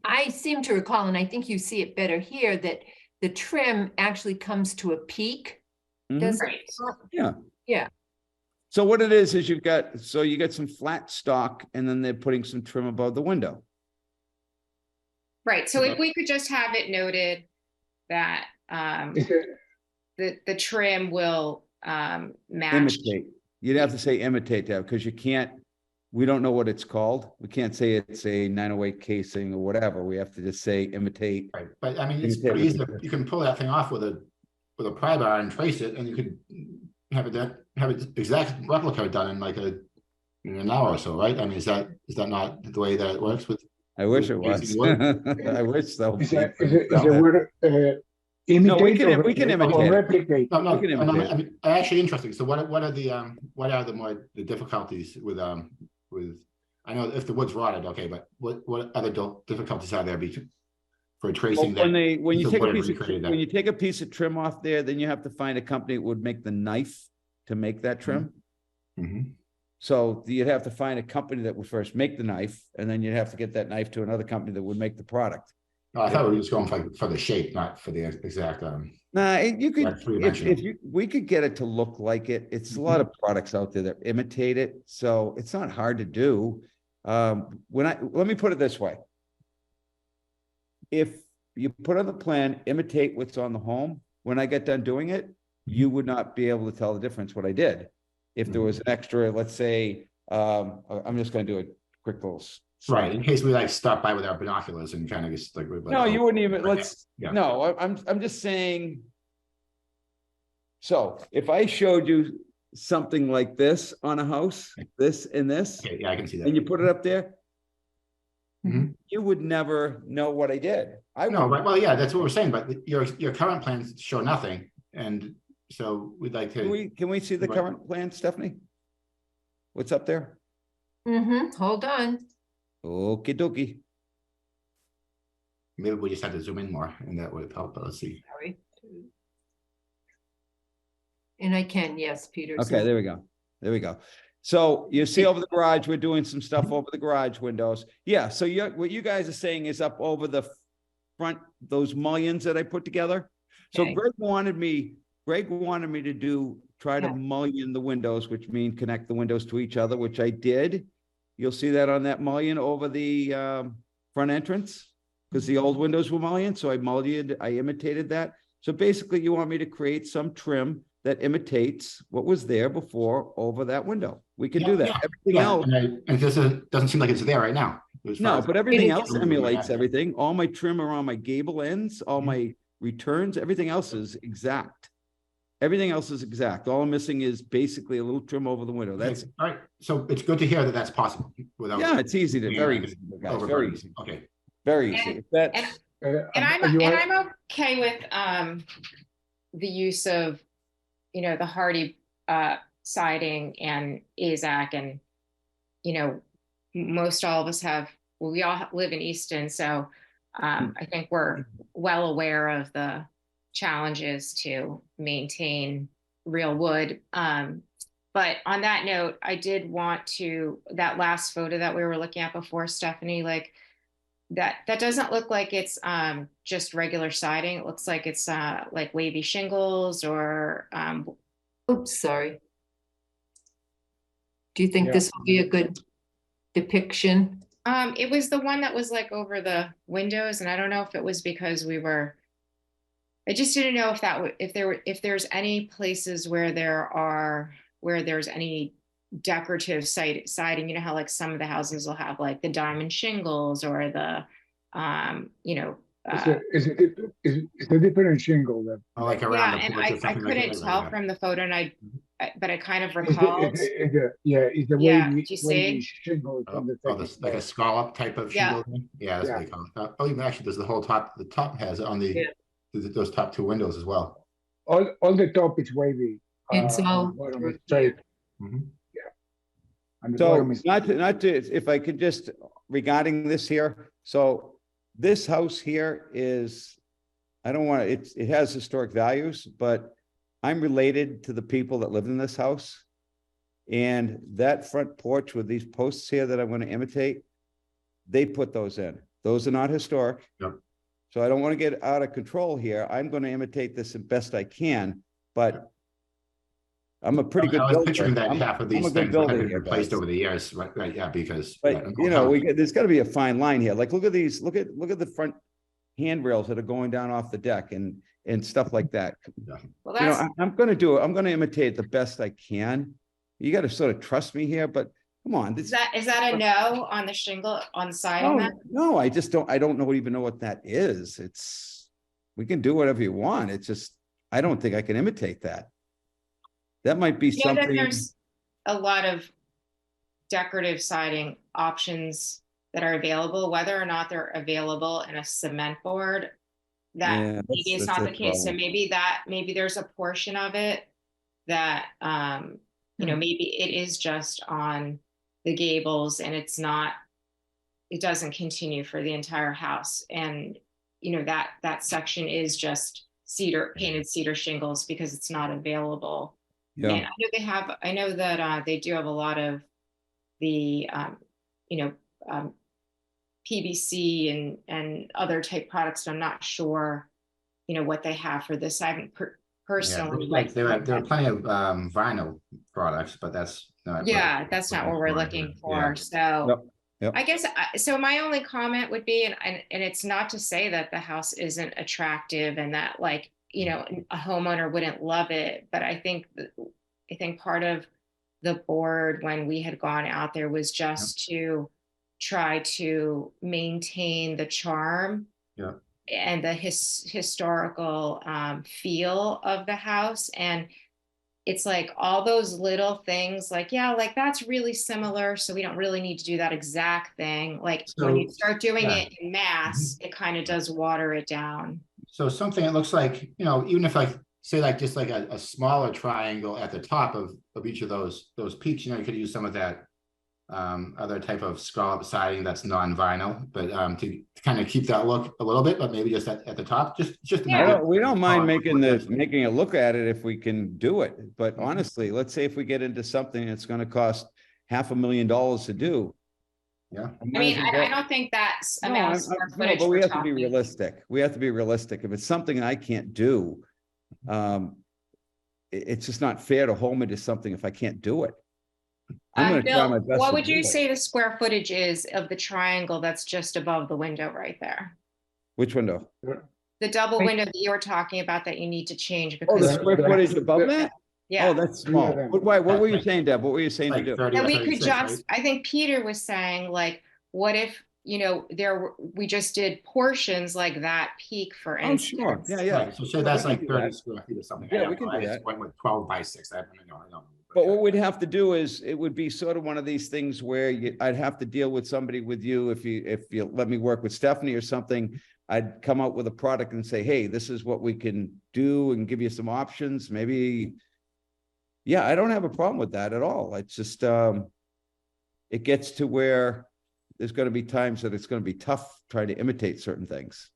I seem to recall, and I think you see it better here, that the trim actually comes to a peak. Mhm. Does it? Right. Yeah. Yeah. So what it is you got some flat stock and then they're putting some trim above the window. Right. So if we could just have it noted that Is it, the trim will match. Imitate. You'd have to say imitate that because we don't know what it's called. We can't say it's a 908 casing or whatever. We have to just say imitate. right, but I mean, it's Imitate pretty easy. what You can pull that thing off with a pry bar and trace it, and you could have it exact replica done in like a in an hour or so, right? I mean, is that not the way that it works with? I wish it With was. using wood? I wish so. Is the word imitate we can imitate or it. replicate? No, We can no, imitate I mean, actually interesting. So what are the difficulties with, I know if the wood's rotted, okay, but what other difficulties are there for tracing that? When you piece of take a wood and piece of, recreate that? when you take a piece of trim off there, then you have to find a company that would make the knife to make that trim. Mhm. So you'd have to find a company that would first make the knife, and then you'd have to get that knife to another company that would make the product. No, I thought we were just going for the shape, not for the exact, Nah, you could, Like three-dimensional. we could get it to look like it. It's a lot of products out there that imitate it, so it's not hard to do. Let me put it this way. If you put on the plan, imitate what's on the home, when I get done doing it, you would not be able to tell the difference what I did. If there was an extra, let's say, I'm just gonna do a quick little. right, in case we like stop by with our binoculars and kind of just like. No, you wouldn't even, Right, let's, yeah. no, I'm just saying. So if I showed you something like this on a house, this and this, Okay, yeah, I can see and that. you put it up there, Mhm. you would never know what I did. I No, would, right, well, yeah, that's what we're saying, but your current plans show nothing, and so we'd like to. can we see the Right. current plan, Stephanie? What's up there? Hold on. Okey dokey. Maybe we just have to zoom in more, and that would help, but let's see. Sorry. And I can, yes, Peter. Okay, so- there we go. There we go. So you see over the garage, we're doing some stuff over the garage windows. Yeah, so what you guys are saying is up over the front, those mullions that I put together. So Okay. Greg wanted me to try to Yeah. mullion the windows, which mean connect the windows to each other, which I did. You'll see that on that mullion over the front entrance, because the old windows were mullioned, so I imitated that. So basically, you want me to create some trim that imitates what was there before over that window. We can do Yeah, that. yeah, Everything Yeah, else, and this doesn't seem like it's there right now. as far no, as- but everything is- else Yeah. emulates everything. All my trim around my gable ends, all Mhm. my returns, everything else is exact. Everything else is exact. All I'm missing is basically a little trim over the window. Okay, That's, all right, so it's good to hear that that's possible without. yeah, it's easy to, Yeah, very I easy, guys, very overburden. easy, Okay, very easy. And- That's, And I'm okay with the use of, the hardy siding and AZAC, and most all of us we all live in Easton, so I think we're well aware of the challenges to maintain real wood. But on that note, I did want that last photo that we were looking at before, Stephanie, like that doesn't look like it's just regular siding. It looks like it's like wavy shingles or Oops, sorry. Do you think Yeah. this will be a good depiction? it was the one that was like over the windows, and I don't know if it was because I just didn't know if there's any places where there's any decorative siding. You know how like some of the houses will have like the diamond shingles or the It's a different shingle that. or like around yeah, the and porch or I something like couldn't that, tell yeah. from the photo, and but I kind of It's recalled. it's the Yeah, wavy, do you see? wavy shingle Oh, from the oh, second this, like a floor. scallop type of Yeah. shingle thing? Yeah, that's what they call it. Oh, even actually, there's the whole top, the top has it on Yeah. those top two windows as well. All the top is wavy. It's all and the bottom through is straight. Mhm. And the so bottom is not to, if I could just regarding this here, so this house here is, I don't want, it has historic values, but I'm related to the people that live in this house. And that front porch with these posts here that I'm going to imitate, they put those in. Those are not historic. Yep. So I don't want to get out of control here. I'm going to imitate this the best I can, but I'm a pretty good I was builder. picturing that I'm- half of I'm a these good things have builder been here, replaced guys. over the years, right, yeah, because. But there's got to be a fine line here. Like, look at these, look at the front handrails that are going down off the deck and stuff like that. Well, You know, that's I'm going to do it. I'm going to imitate the best I can. You got to sort of trust me here, but come on. is that a no on the shingle on the side on that? No, I just don't even know what that is. We can do whatever you want. It's just, I don't think I can imitate that. That might be You know that something. there's a lot of decorative siding options that are available, whether or not they're available in a cement board. That Yeah, maybe it's that's not a the case. So problem. maybe there's a portion of it that, you know, maybe it is just on the gables and it's not, it doesn't continue for the entire house. And, you know, that section is just painted cedar shingles because it's not available. And Yeah, I know that they do have a lot of the, you know, PVC and other type products. But I'm not sure, you know, what they have for this. I haven't Yeah, personally. like there are plenty of vinyl products, but that's not. Yeah, that's not what we're looking Yeah. for. So yep, yep. I guess, so my only comment would be, and it's not to say that the house isn't attractive and that, like, you know, a homeowner wouldn't love it, but I think part of the board when we had gone out there was just to try to maintain the charm Yeah. and the historical feel of the house. And it's like all those little things, like, yeah, like that's really similar, so we don't really need to do that exact thing. Like when you So, start doing yeah. it in mass, it kind of does water it down. So something that looks like, you know, even if like, say like just like a smaller triangle at the top of each of those peaks, you know, you could use some of that other type of scallop siding that's non-vinyl, but to kind of keep that look a little bit, but maybe just at the top, just Yeah. We don't mind making a look at it if we can do it, but honestly, let's say if we get into something that's gonna cost $500,000 to do. Yeah. I mean, I don't think that's amount of square No, footage but we we're have to be talking. realistic. We have to be realistic. If it's something I can't do, it's just not fair to hold me to something if I can't do it. I'm gonna try my Bill, best what to would do you it. say the square footage is of the triangle that's just above the window right there? Which window? The double Right. window that you were talking about that you need to change Oh, the because, square footage above that? yeah. Oh, that's small. Yeah. What were you saying, Deb? What were you saying to Like do? 30 And or we could 36, just, right? I think Peter was saying, like, what if, you know, we just did portions like that peak, for Oh, instance. sure. Yeah, yeah. Right, so say Yeah, that's we can like do 30 that. square feet or something. Yeah, I don't we can know. do I just that. went with 12 by 6. I don't know. But what we'd have to do is, it would be sort of one of these things where I'd have to deal with somebody with you, if you let me work with Stephanie or something. I'd come out with a product and say, hey, this is what we can do, and give you some options, maybe. Yeah, I don't have a problem with that at all. It's just, it gets to where there's gonna be times that it's gonna be tough trying to imitate certain things.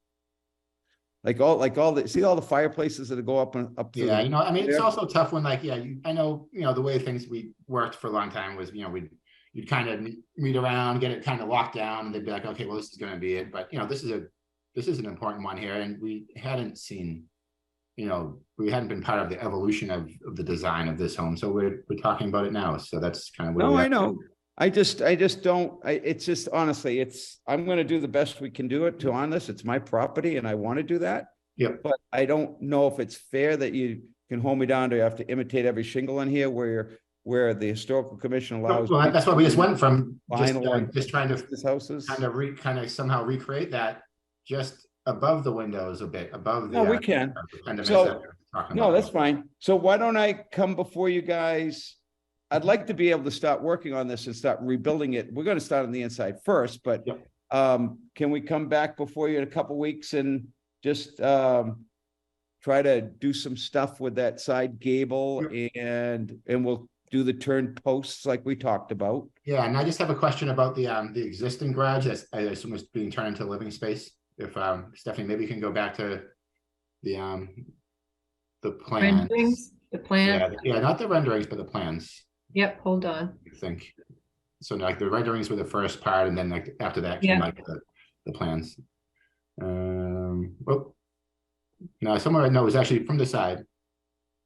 Like all the fireplaces that go up and up through. Yeah, you know, I mean, it's there. also tough when like, yeah, I know, you know, the way things we worked for a long time was, you know, you'd kind of meet around, get it kind of locked down, and they'd be like, okay, well, this is gonna be it. But, you know, this is an important one here, and we hadn't seen, you know, we hadn't been part of the evolution of the design of this home. So we're talking about it now. So that's kind of where No, we I are. know. I just don't, it's just honestly, I'm gonna do the best we can do it to on this. It's my property and I want to do that. Yep. But I don't know if it's fair that you can hold me down to have to imitate every shingle in here where the historical commission allows. Well, that's why we just went from Vinyl and just trying to This houses. kind of somehow recreate that just above the windows a bit, above the. No, we can. pendoments So- that we're talking No, about. that's fine. So why don't I come before you guys? I'd like to be able to start working on this and start rebuilding it. We're gonna start on the inside first, but Yep. can we come back before you in a couple weeks and just try to do some stuff with that side gable and we'll do the turn posts like we talked about? Yeah, and I just have a question about the existing garage that's, I assume is being turned into living space. If Stephanie, maybe you can go back to the plans. Renderings, the plan, Yeah, not the renderings, but the plans, yep, hold on. I think. So like the renderings were the first part, and then like after that Yeah. came like the plans. Well, no, somewhere, no, it was actually from the side. It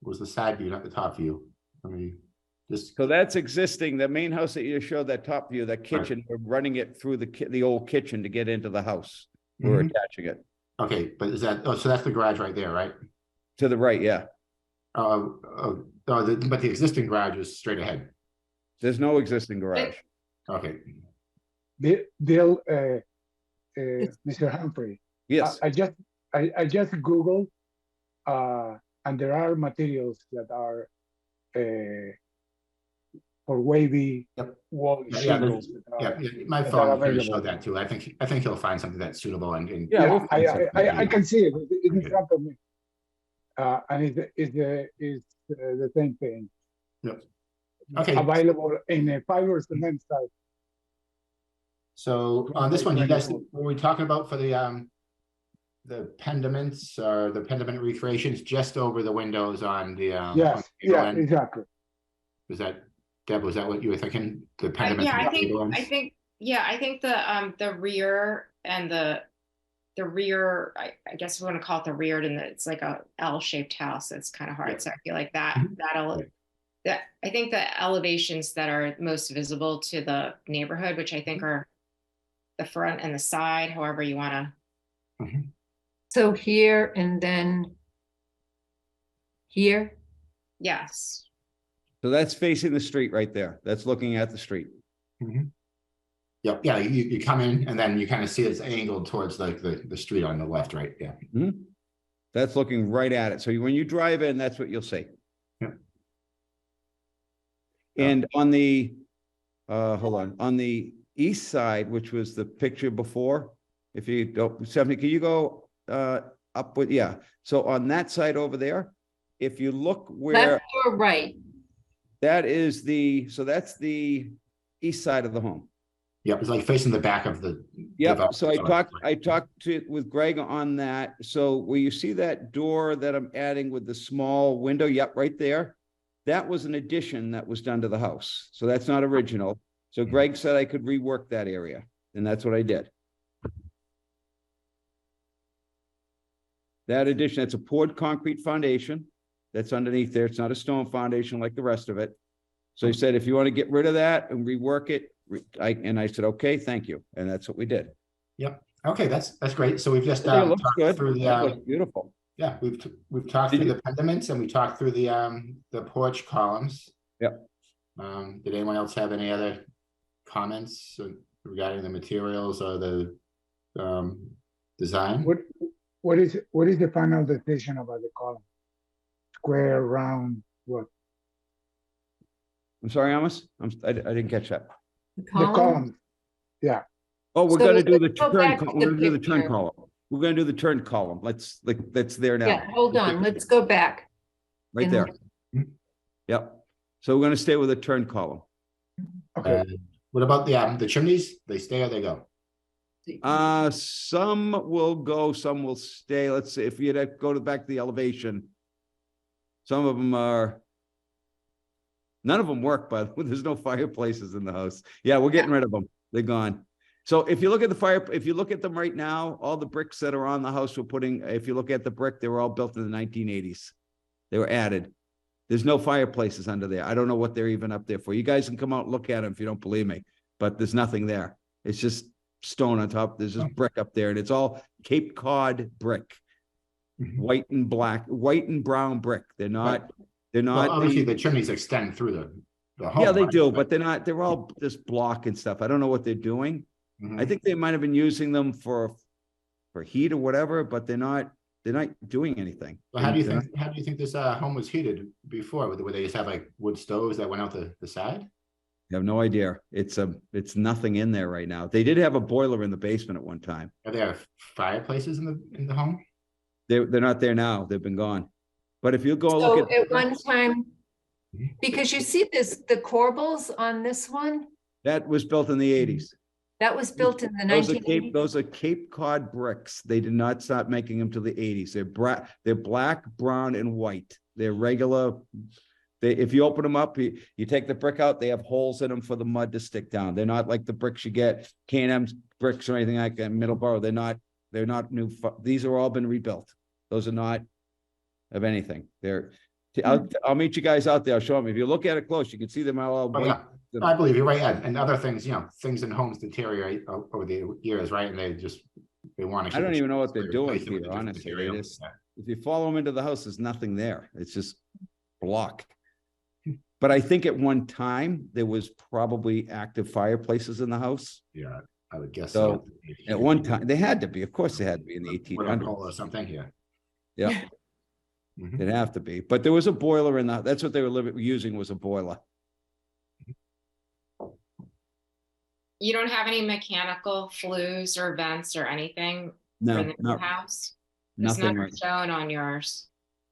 was the side view, not the top view. I mean, just, So that's existing, the main house that you showed, that top view, that kitchen, we're running it through the old kitchen to get into the house. We're Mhm. attaching it okay, but is that, oh, so that's the garage right there, right? to the right, yeah. But the existing garage is straight ahead. There's no existing garage. Okay, Bill, Mr. Humphrey, Yes, I just Googled, and there are materials that are for wavy Yep. wall Yeah, shingles. that are- Yeah, my that are phone really available. showed that too. I think he'll find something that's suitable and. Yeah, we'll find I something. can see it. It's in Okay. front of me. And it's the same thing. Yep. Okay. Available in a fiber cement site. So on this one, you guys, 24. were we talking about for the pendants or the pendant recreations just over the windows on the on Yes, the yeah, end? exactly. Was that, Deb, was that what you were thinking? The pendants? Yeah, and I the other ones? think, yeah, I think the rear and the rear, I guess we want to call it the rear, and it's like a L-shaped house. It's kind of hard. Yeah. So I feel like that, Yeah. I think the elevations that are most visible to the neighborhood, which I think are the front and the side, however you want to. So here and then here, Yes. So that's facing the street right there. That's looking at the street. Yep, yeah, you come in and then you kind of see it's angled towards like the street on the left, right? Yeah. That's looking right at it. So when you drive in, that's what you'll see. Yeah. And on the, hold on the east side, which was the picture before, if you don't, Stephanie, can you go up with, yeah. So on that side over there, if you look where left or right? that is so that's the east side of the home. Yep, it's like facing the back of the. Yep, so development. I talked with Greg on that. So where you see that door that I'm adding with the small window, yep, right there. That was an addition that was done to the house. So that's not original. So Greg said I could rework that area, and that's what I did. That addition, it's a poured concrete foundation that's underneath there. It's not a stone foundation like the rest of it. So he said, if you want to get rid of that and rework it, I said, okay, thank you. And that's what we did. Yep, okay, that's great. So we've just It looks talked good. through It the, looks beautiful. yeah, we've talked Did through you- the pendants and we talked through the porch columns. Yep. Did anyone else have any other comments regarding the materials or the design? What is the final decision about the column? Square, round, what? I'm sorry, Amos. I didn't catch that. The column. Yeah, Oh, we're So gonna do the let's go turn, back to we're gonna do the turn picture. column. We're gonna do the turn column. That's there now. Yeah, hold on, let's go back. Right and- there. Yep. So we're gonna stay with a turn column. okay. What about the chimneys? They stay or they go? Some will go, some will stay. Let's see, if you'd go back to the elevation. Some of them are. None of them work, but there's no fireplaces in the house. Yeah, we're getting rid of them. They're gone. So if you look at if you look at them right now, all the bricks that are on the house we're putting, if you look at the brick, they were all built in the 1980s. They were added. There's no fireplaces under there. I don't know what they're even up there for. You guys can come out and look at them if you don't believe me, but there's nothing there. It's just stone on top. There's just brick up there and it's all Cape Cod brick, white and black, white and brown brick. They're not, Well, not. obviously the chimneys extend through the home. Yeah, they right? do, but they're all just block and stuff. I don't know what they're doing. Mhm. I think they might have been using them for heat or whatever, but they're not doing anything. Well, how do you They're think this home was heated before? Would they just have like wood stoves that went out the side? I have no idea. It's nothing in there right now. They did have a boiler in the basement at one time. Are there fireplaces in the home? They're not there now. They've been gone. But if you go look So at one time, Mhm. because you see the corbels on this one, that was built in the 80s. that was built in the Those are 1980s. Those are Cape Cod bricks. They did not stop making them till the 80s. They're black, brown, and white. They're regular. If you open them up, you take the brick out, they have holes in them for the mud to stick down. They're not like the bricks you get, K&M's bricks or anything like that in Middleborough. They're not new. These are all been rebuilt. Those are not of anything. I'll meet you guys out there. I'll show them. If you look at it close, you can see them all Oh, white. yeah. I believe you're right, Ed. And other things, things in homes deteriorate over the years, right? And they want to. I don't even know what they're doing, replace it with Peter, a different honestly. material. They just- Yeah. If you follow them into the house, there's nothing there. It's just block. But I think at one time, there was probably active fireplaces in the house. Yeah, I would guess So, so. At one time, they had to be, of course they had to be in the Wood on 1800s. pole or something, yeah. Yeah, Mhm. it'd have to be. But there was a boiler that's what they were using was a boiler. You don't have any mechanical flues or vents or anything for No, the new no, house? It's nothing not right. shown on yours.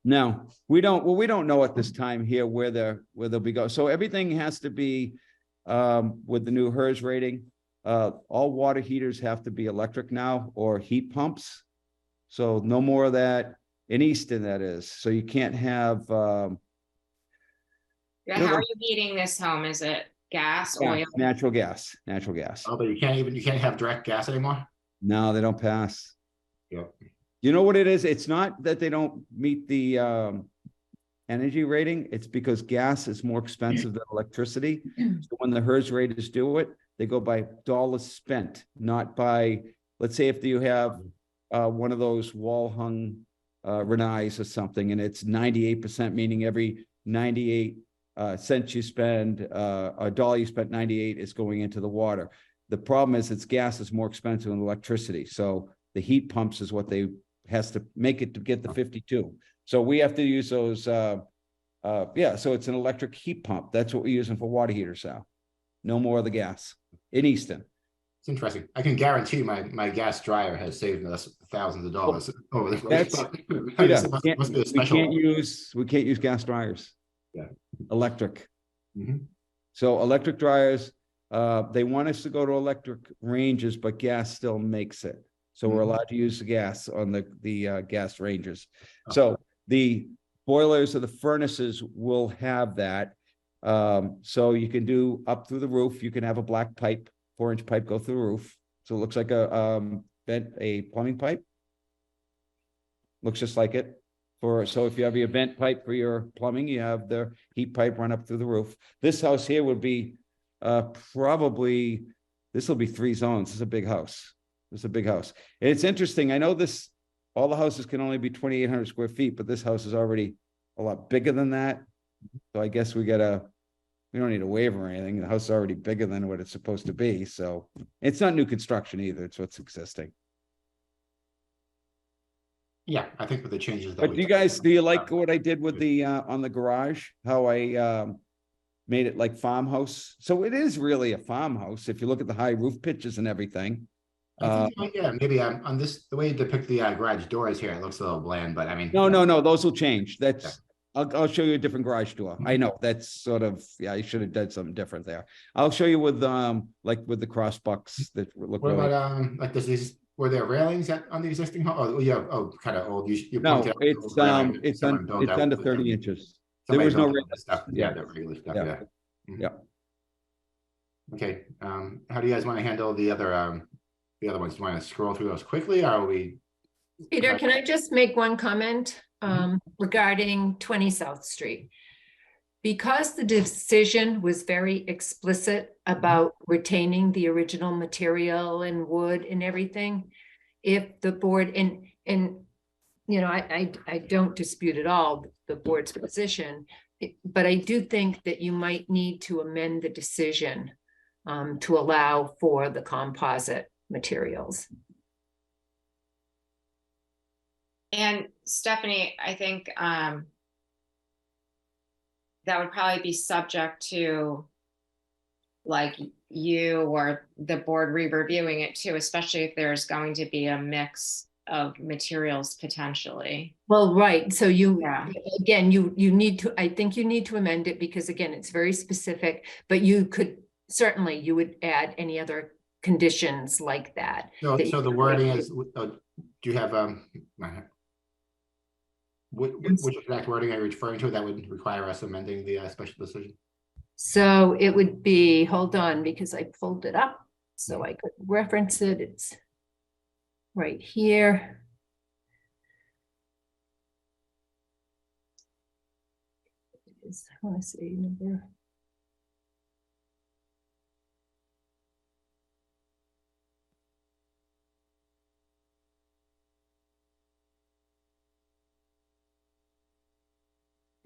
No, we don't, well, we don't know at this time here where they'll be go. So everything has to be with the new HERS rating. All water heaters have to be electric now or heat pumps. So no more of that in Easton, that is. So you can't have Yeah, You how know, are you heating this home? Is it gas, oil? natural gas, natural gas. Although you can't have direct gas anymore? No, they don't pass. Yep. You know what it is? It's not that they don't meet the energy rating. It's because gas is more expensive than electricity. So when the HERS raters do it, they go by dollars spent, not by, let's say if you have one of those wall hung Renais or something, and it's 98%, meaning every 98 cents you spend, a dollar you spent 98 is going into the water. The problem is its gas is more expensive than electricity. So the heat pumps is what they has to make it to get the 52. So we have to use those, yeah, so it's an electric heat pump. That's what we're using for water heaters now. No more of the gas in Easton. It's interesting. I can guarantee my gas dryer has saved us thousands of dollars over the. That's- I guess it must be a We special. can't use gas dryers. Yeah. Electric. Mhm. So electric dryers, they want us to go to electric ranges, but gas still makes it. So we're Mhm. allowed to use the gas on the gas ranges. Okay. So the boilers or the furnaces will have that. So you can do up through the roof. You can have a black pipe, 4-inch pipe go through the roof. So it looks like a plumbing pipe. Looks just like it. So if you have your vent pipe for your plumbing, you have the heat pipe run up through the roof. This house here would be probably, this will be 3 zones. This is a big house. This is a big house. And it's interesting. I know this, all the houses can only be 2,800 square feet, but this house is already a lot bigger than that. So I guess we don't need a waiver or anything. The house is already bigger than what it's supposed to be. So it's not new construction either. It's what's existing. Yeah, I think with the changes that. But we do you talked guys, about- do you like what I did with the, on the garage? How I, made it like farmhouse? So it is really a farmhouse if you look at the high roof pitches and everything. I think, yeah, maybe on this, the way you depict the garage doors here, it looks a little bland, but I mean. No, those will change. That's, I'll show you a different garage door. I know, that's sort of, yeah, I should have done something different there. I'll show you with, like with the cross bucks that look What really. about, like, were there railings on the existing home? Oh, yeah, kind of old. You No, pointed out the old railing, it's someone built it's out under with 30 them. inches. There Somebody was no. built out the stuff. Yeah, yeah. that regular stuff, Yeah. yeah. Mhm. Yeah. Okay, how do you guys want to handle the other ones? Do you want to scroll through those quickly, or are we? Peter, can I just make one comment regarding 20 South Street? Because the decision was very explicit about retaining the original material and wood and everything, if the board, and you know, I don't dispute at all the board's position, but I do think that you might need to amend the decision to allow for the composite materials. And Stephanie, I think that would probably be subject to like you or the board re-reviewing it too, especially if there's going to be a mix of materials potentially. Well, right, so you, Yeah. again, you need to, I think you need to amend it because again, it's very specific, but you could, certainly you would add any other conditions like that. So that the you- wording is, do you have, which exact wording are you referring to that would require us amending the special decision? So it would be, hold on, because I pulled it up so I could reference it. It's right here. I want to say number.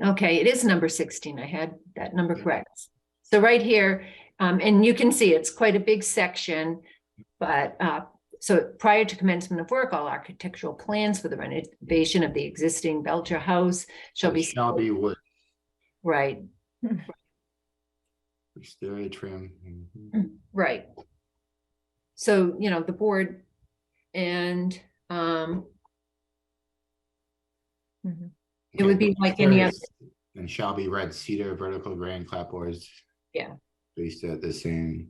Okay, it is number 16. I had that number correct. So right here, and you can see it's quite a big section, but so prior to commencement of work, all architectural plans for the renovation of the existing Belcher house shall be. Wood, Right, exterior trim. Mhm. right. So, you know, the board and, it would be like any other, And shall be red cedar vertical grain clapboards. Yeah. Based at the same.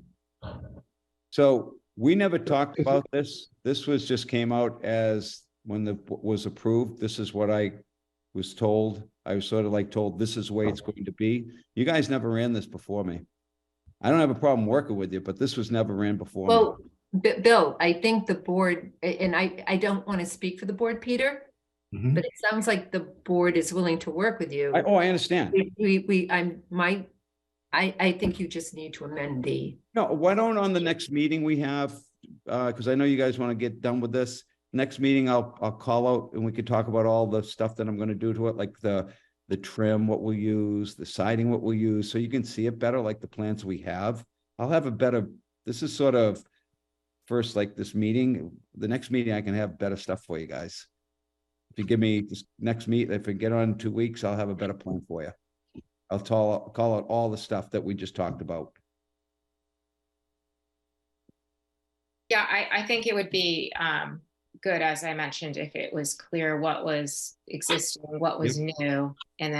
So we never talked about this. This was just came out as when was approved. This is what I was told. I was sort of like told this is the way it's going to be. You guys never ran this before me. I don't have a problem working with you, but this was never ran before me. well, Bill, I think the board, and I don't want to speak for the board, Peter, Mhm. but it sounds like the board is willing to work with you. I understand. I think you just need to amend the, No, why don't on the next meeting we have, because I know you guys want to get done with this. Next meeting, I'll call out and we could talk about all the stuff that I'm going to do to it, like the trim, what we'll use, the siding, what we'll use, so you can see it better, like the plans we have. I'll have a better, this is sort of first, like this meeting, the next meeting, I can have better stuff for you guys. If you give me this next meet, if we get on 2 weeks, I'll have a better plan for you. I'll call out all the stuff that we just talked about. Yeah, I think it would be good, as I mentioned, if it was clear what was existing, what was new, and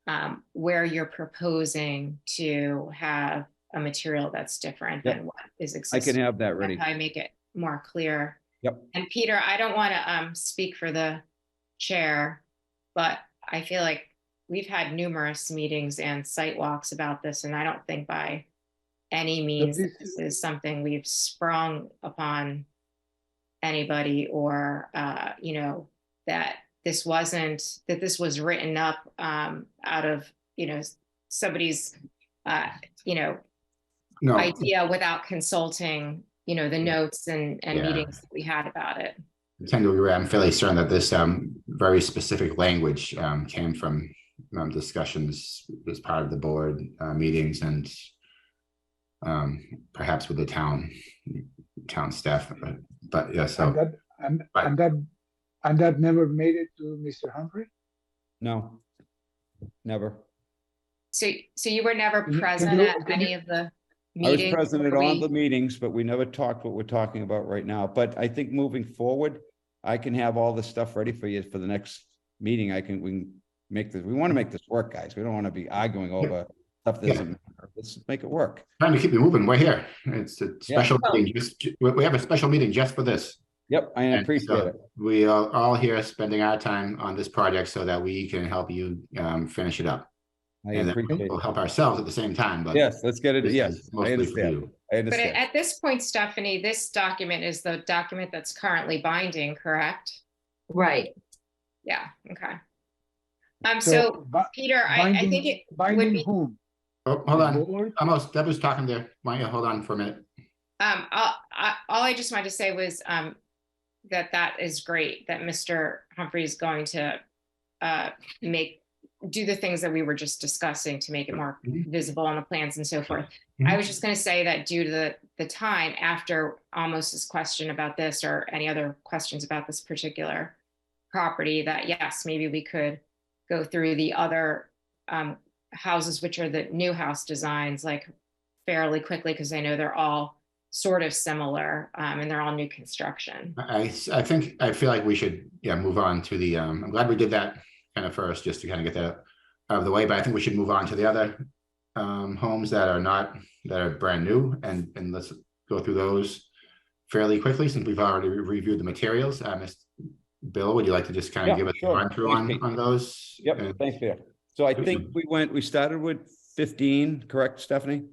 then where you're proposing to have a material that's different Yep. than what is I existing. can have that ready. I make it more clear. Yep. And Peter, I don't want to speak for the chair, but I feel like we've had numerous meetings and site walks about this, and I don't think by any means this- this is something we've sprung upon anybody, or you know, that this was written up out of, you know, somebody's you know, No, idea without consulting, you know, the notes and Yeah. meetings that we had about it. I tend to agree. I'm fairly certain that this very specific language came from discussions as part of the board meetings and perhaps with the town staff, but yeah, so. And that never made it to Mr. Humphrey? No, never. So you were never Can you- present at any of the I was meetings? present at where all we- the meetings, but we never talked what we're talking about right now. But I think moving forward, I can have all the stuff ready for you for the next meeting. We can make this, we want to make this work, guys. We don't want to be arguing over stuff that doesn't matter. Let's make it work. Trying to keep you moving. We're here. It's a special Well- meeting. We have a special meeting just for this. Yep, I And appreciate so it. we are all here spending our time on this project so that we can help you finish it up. I And then appreciate we'll it. help ourselves at the same time, but. Yes, let's get it. this Yes, is I mostly for understand. you. I But understand. at this point, Stephanie, this document is the document that's currently binding, correct? right. Yeah, okay. So Peter, I think it would Binding be, whom? Oh, hold The on. board? Almost, Deb was talking there. Why don't you hold on for a minute? all I just wanted to say was that is great, that Mr. Humphrey is going to do the things that we were just discussing to make it more Mhm. visible on the plans and so forth. Mhm. I was just going to say that due to the time after Almos's question about this or any other questions about this particular property, that yes, maybe we could go through the other houses, which are the new house designs, like fairly quickly, because I know they're all sort of similar and they're all new construction. I feel like we should, move on to the, I'm glad we did that kind of first, just to kind of get that out of the way, but I think we should move on to the other homes that are brand new, and let's go through those fairly quickly, since we've already reviewed the materials. Bill, would you like to just kind Yeah, of give us a sure. run through Thanks, Pete. on those? Yep, thanks, Peter. So I think we started with 15, correct, Stephanie?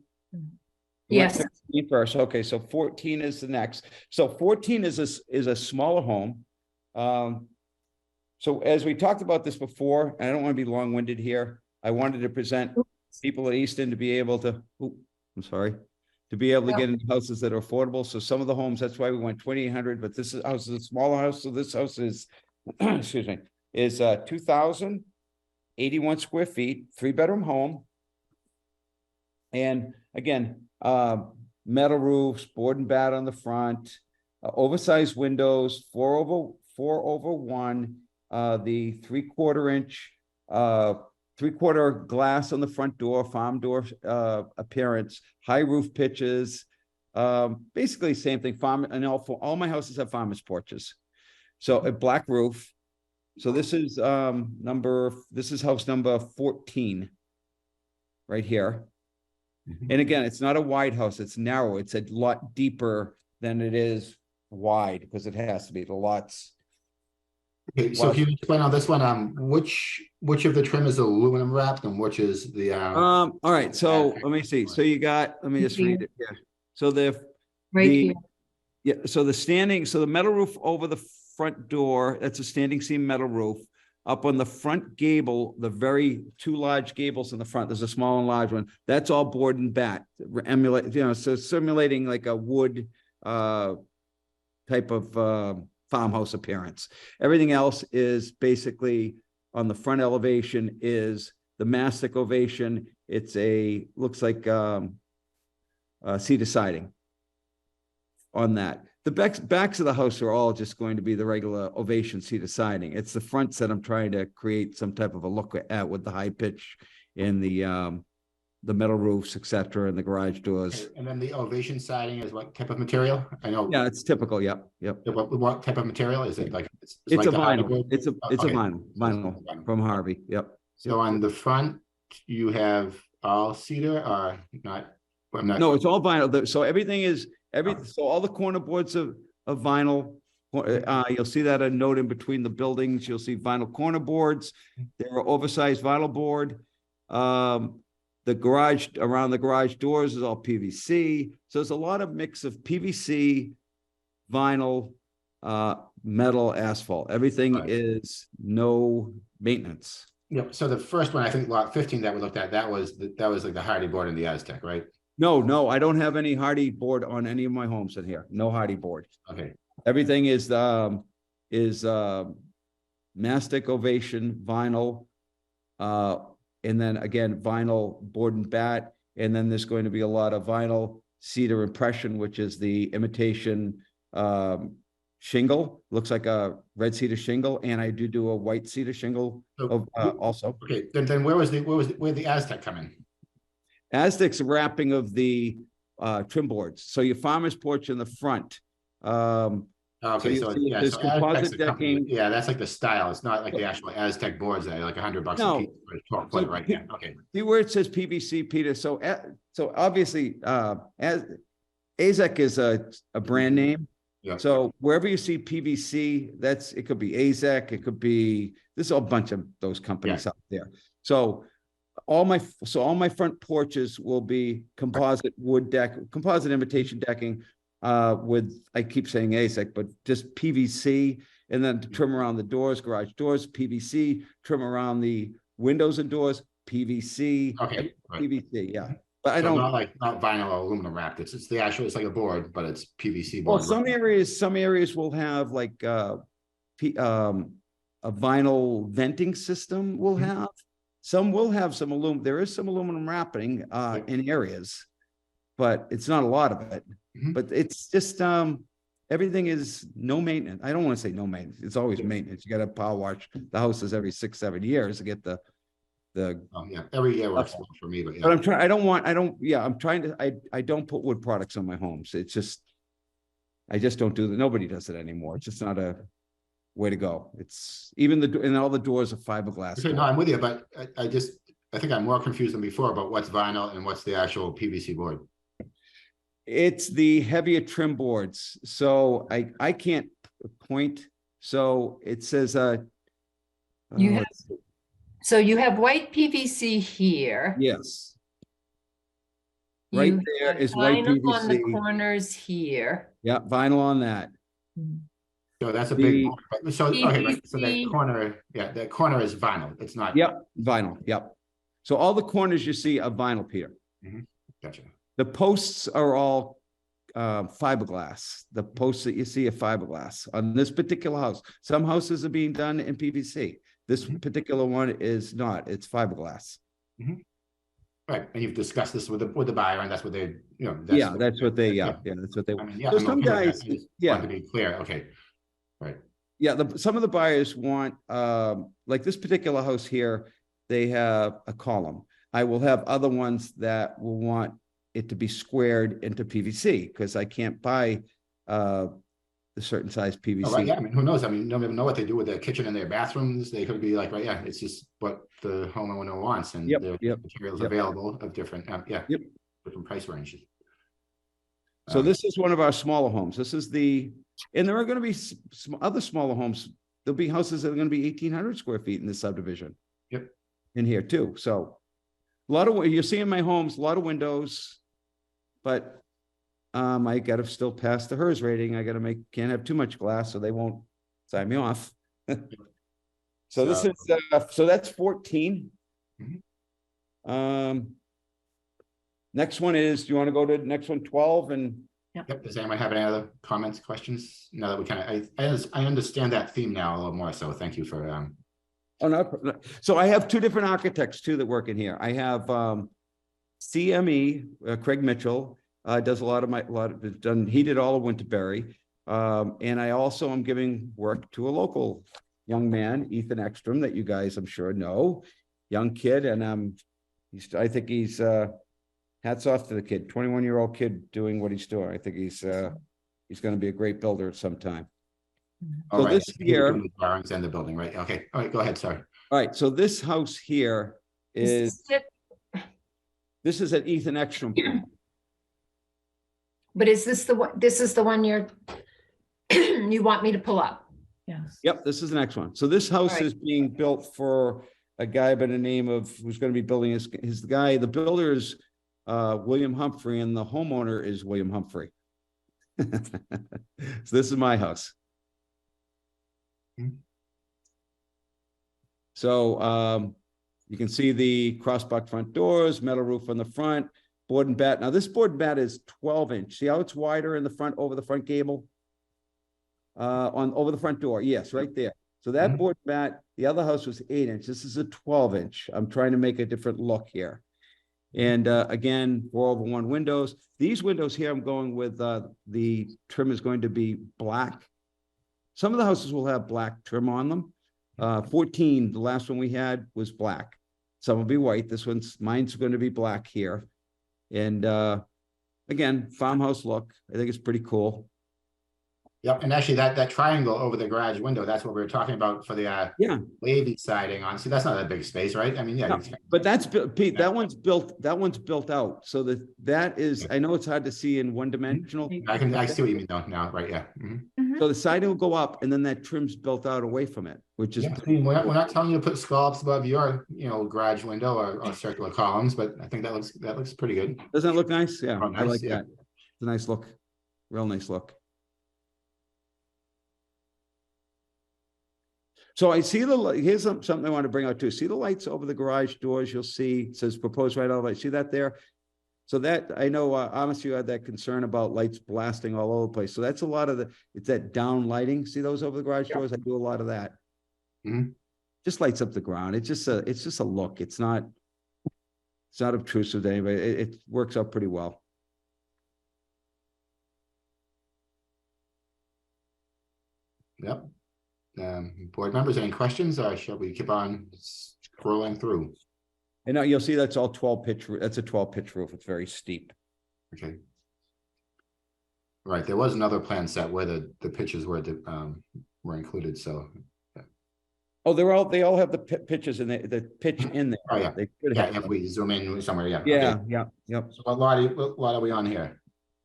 We went Yes. 15 First, okay, so 14 is the next. So 14 is a smaller home. So as we talked about this before, and I don't want to be long-winded here, I wanted to present people at Easton to be able to, to be able to get into houses that are affordable. So some of the homes, that's why we went 2,800, but this house is a smaller house, so this house is, excuse me, is 2,081 square feet, 3-bedroom home. And again, metal roofs, board and bat on the front, oversized windows, 4/1, the 3/4 inch, 3/4 glass on the front door, farm door appearance, high roof pitches, Basically same thing, farm, and all my houses have farmers porches. So a black roof. So this is, this is house number 14. Right here. And again, it's not a wide house, it's narrow, it's a lot deeper than it is wide, because it has to be, the lots. Okay, so can you explain on this one, which of the trim is aluminum wrapped and which is the, All right, so let me see, so you got, let me just read it here. So Right the- here. yeah, so the metal roof over the front door, that's a standing seam metal roof. Up on the front gable, the two large gables in the front, there's a small and large one, that's all board and bat, emulate, so simulating like a wood type of farmhouse appearance. Everything else is basically on the front elevation is the mastic ovation. It's looks like cedar siding on that. The backs of the house are all just going to be the regular ovation cedar siding. It's the fronts that I'm trying to create some type of a look at with the high pitch and the metal roofs, etc., and the garage doors. and then the ovation siding is what type of material? I know. Yeah, it's typical. Yep. What type of material is it? Like It's like a the Hardy vinyl. board? It's a Okay. vinyl from Harvey. Yep. So on the front, you have all cedar or not? I'm not. No, it's all vinyl. So everything is so all the corner boards of vinyl. You'll see that a note in between the buildings. You'll see vinyl corner boards. They're oversized vinyl board. The garage around the garage doors is all PVC. So there's a lot of mix of PVC, vinyl, metal, asphalt. Everything Right. is no maintenance. Yep. So the first one, I think lot 15 that we looked at, that was like the Hardy board and the Aztec, right? No, I don't have any Hardy board on any of my homes in here. No Hardy board. Okay. Everything is mastic ovation vinyl, and then again vinyl board and bat, and then there's going to be a lot of vinyl cedar impression, which is the imitation shingle. Looks like a red cedar shingle, and I do a white cedar shingle So, also. okay, then where the Aztec come in? Aztec's wrapping of the trim boards. So your farmer's porch in the front. Okay, you so see yeah, there's so Aztec's composite the company. decking. Yeah, that's like the style. It's not like the actual Aztec boards that are like $100 No. a piece for a 12 foot, right? Yeah, okay. See where it says PVC, Peter? So obviously, as AZEK is a brand name. Yeah. So wherever you see PVC, it could be AZEK, it could be, there's a bunch of those companies out there. So all my front porches will be composite wood deck, composite imitation decking, with, I keep saying AZEK, but just PVC, and then to trim around the doors, garage doors, PVC, trim around the windows and doors, PVC. Okay, right. PVC, yeah. But I So don't, not vinyl or aluminum wrapped. It's the actual, it's like a board, but it's PVC well, board. some areas will have like, a vinyl venting system will Mhm. have. Some will have some there is some aluminum wrapping, in areas, but it's not a lot of it. Mhm. But it's just, everything is no maintenance. I don't want to say no maintenance. It's always maintenance. You got to power wash the houses every 6-7 years to get the, Oh, yeah, every year works well for me, but yeah. but I'm trying to, I don't put wood products on my homes. It's just, I just don't do that. Nobody does it anymore. It's just not a way to go. It's even and all the doors are fiberglass. Okay, no, I'm with you, but I think I'm more confused than before about what's vinyl and what's the actual PVC board. It's the heavier trim boards. So I can't point. So it says, You have, so you have white PVC here. yes. Right You there have is white vinyl on the PVC. corners here. Yeah, vinyl on that. So that's a big, The- board, but- so, okay, right, so that PVC. corner, yeah, that corner is vinyl. It's not. Yep, vinyl, yep. So all the corners you see are vinyl, Peter. Gotcha. The posts are all fiberglass. The posts that you see are fiberglass on this particular house. Some houses are being done in PVC. This Mhm. particular one is not, it's fiberglass. Right, and you've discussed this with the buyer, and that's what they, you know. Yeah, that's what they, that's what they, I mean, yeah, so I'm some okay with that. guys, I just yeah. wanted to be clear, okay. Right, yeah, some of the buyers want, like this particular house here, they have a column. I will have other ones that will want it to be squared into PVC, because I can't buy the certain size Oh, right, PVC. yeah, I mean, who knows? I mean, nobody know what they do with their kitchen and their bathrooms. They could be like, right, yeah, it's just what the homeowner wants and Yep, the yep, materials yep. available of different, yeah. Yep. Different price ranges. So this is one of our smaller homes. This is and there are gonna be other smaller homes. There'll be houses that are gonna be 1,800 square feet in this subdivision. Yep. In here too, so. A lot of, you're seeing my homes, a lot of windows. But I gotta still pass the HERS rating. I gotta can't have too much glass, so they won't sign me off. So this is, so that's 14. Next one is, do you want to go to the next one, 12 and? Yep, does anyone have any other comments, questions? Now that we kind of, I understand that theme now a little more, so thank you for, Oh, no, so I have two different architects too that work in here. I have CME, Craig Mitchell, does a lot of he did all of Winterberry. And I also am giving work to a local young man, Ethan Ekstrom, that you guys I'm sure know, young kid. And I think he's hats off to the kid, 21-year-old kid doing what he's doing. I think he's going to be a great builder at some time. all So right. this here, The drawings and the building, right? Okay, all right, go ahead, sorry. all right, so this house here Is is, this it? this is at Ethan Ekstrom. But is this the one, this is the one you want me to pull up? Yes. Yep, this is the next one. So this house Alright. is being built for a guy by the name of, who's gonna be building his guy, the builder is William Humphrey, and the homeowner is William Humphrey. So this is my house. So you can see the crossbuck front doors, metal roof on the front, board and bat. Now this board and bat is 12-inch. See how it's wider in the front, over the front gable? Over the front door, yes, right there. So that Mhm. board and bat, the other house was 8-inch. This is a 12-inch. I'm trying to make a different look here. And again, 4/1 windows. These windows here, I'm going with the trim is going to be black. Some of the houses will have black trim on them. 14, the last one we had was black. Some will be white. Mine's going to be black here. And again, farmhouse look. I think it's pretty cool. Yep, and actually that triangle over the garage window, that's what we were talking about for the Yeah. wavy siding on. See, that's not a big space, right? I mean, yeah. No, it's- but that's Pete, that one's built out. So that is, I know it's hard to see in one dimensional. I see what you mean though now, right? Yeah. Mhm. So the siding will go up and then that trim's built out away from it, which is, Yeah, I mean, we're not telling you to put scallops above your, garage window or circular columns, but I think that looks pretty good. doesn't that look nice? Yeah, Oh, I nice, like yeah. that. It's a nice look, real nice look. So I see here's something I want to bring out too. See the lights over the garage doors? You'll see, it says proposed right out. See that there? So that, I know, Amos, you had that concern about lights blasting all over the place. So that's a lot of it's that down lighting. See those over the garage doors? I do a lot of that. Mhm. Just lights up the ground. It's just a look. It's not obtrusive to anybody. It works out pretty well. Yep. Board members, any questions or shall we keep on scrolling through? And now you'll see that's all 12 pitch. That's a 12 pitch roof. It's very steep. Okay. Right, there was another plan set where the pitches were included, so. Oh, they all have the pitches and the pitch in there. Oh, yeah. They should Yeah, have. if we zoom in somewhere, yeah. okay. Yeah, yep. So what lot are we on here?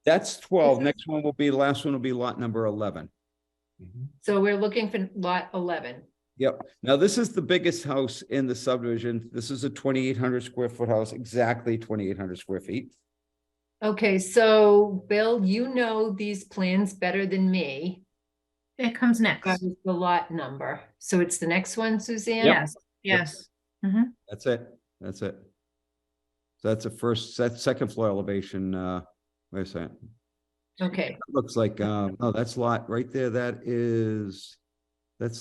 That's 12. Next one will be, the last one will be lot number 11. Mhm. So we're looking for lot 11. Yep. Now, this is the biggest house in the subdivision. This is a 2,800 square foot house, exactly 2,800 square feet. Okay, so Bill, you know these plans better than me. It comes next. That was the lot number. So it's the next one, Suzanne? Yes, yes. That's it. That's it. So that's second floor elevation. Wait a second. Okay, Looks like, no, that's lot right there. That's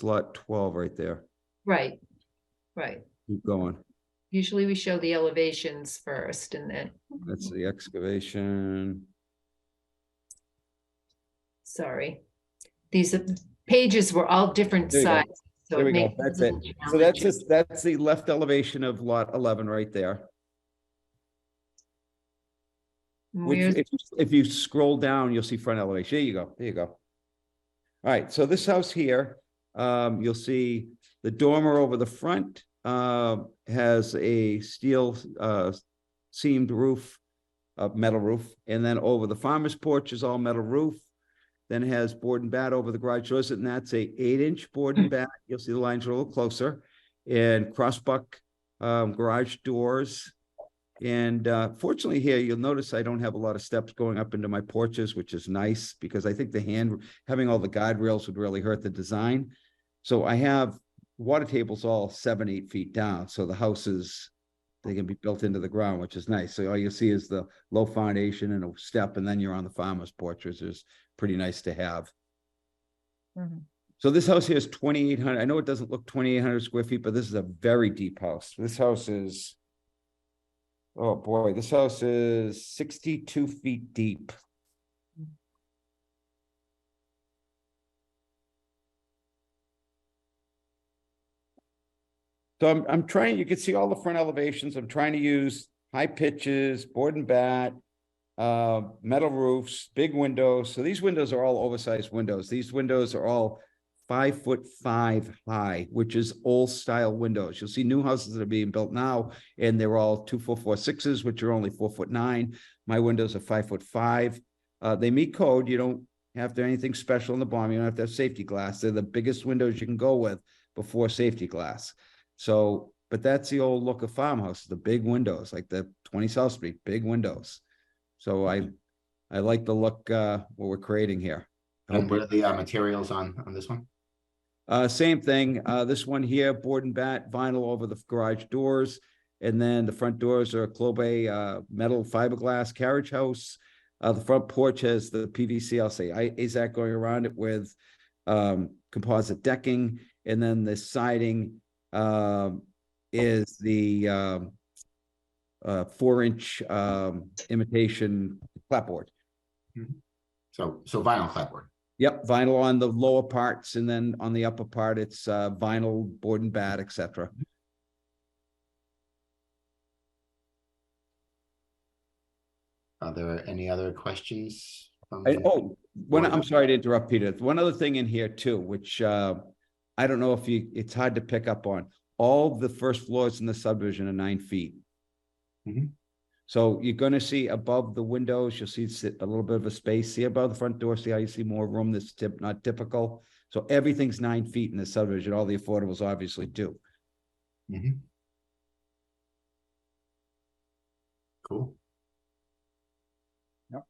lot 12 right there. right. Keep going. Usually we show the elevations first and then, That's the excavation. sorry. These pages were all different There you go. sizes. So There it we go. makes That's a it. little So that's challenging. that's the left elevation of lot 11 right there. Which, Where's, if you scroll down, you'll see front elevation. There you go. There you go. All right, so this house here, you'll see the dormer over the front, has a steel, seamed roof, metal roof, and then over the farmer's porch is all metal roof. Then it has board and bat over the garage doors, and that's a 8-inch board and bat. You'll see the lines are a little closer, and crossbuck garage doors. And fortunately here, you'll notice I don't have a lot of steps going up into my porches, which is nice because I think having all the guardrails would really hurt the design. So I have water tables all 7-8 feet down. So the houses, they can be built into the ground, which is nice. So all you see is the low foundation and a step, and then you're on the farmer's porch, which is pretty nice to have. Mhm. So this house here is 2,800. I know it doesn't look 2,800 square feet, but this is a very deep house. This house is, oh boy, this house is 62 feet deep. So I'm trying, you can see all the front elevations. I'm trying to use high pitches, board and bat, metal roofs, big windows. So these windows are all oversized windows. These windows are all 5'5" high, which is old style windows. You'll see new houses that are being built now, and they're all 2 4-4-6s, which are only 4'9". My windows are 5'5". They meet code. You don't have to have anything special in the bottom. You don't have to have safety glass. They're the biggest windows you can go with before safety glass. So, but that's the old look of farmhouse, the big windows, like the 20 South Street, big windows. So I like the look, what we're creating here. And what are the materials on this one? Same thing. This one here, board and bat, vinyl over the garage doors. And then the front doors are Clobay, metal fiberglass carriage house. The front porch has the PVC, I'll say, AZAC going around it with composite decking. And then the siding is the 4-inch imitation clapboard. So vinyl clapboard. Yep, vinyl on the lower parts, and then on the upper part, it's vinyl, board and bat, etc. Are there any other questions? I'm sorry to interrupt, Peter. One other thing in here too, which I don't know if it's hard to pick up on. All the first floors in the subdivision are 9 feet. Mhm. So you're going to see above the windows, you'll see a little bit of a space. See above the front door, see how you see more room that's not typical. So everything's 9 feet in the subdivision. All the affordables obviously do. Mhm. Cool. Yep.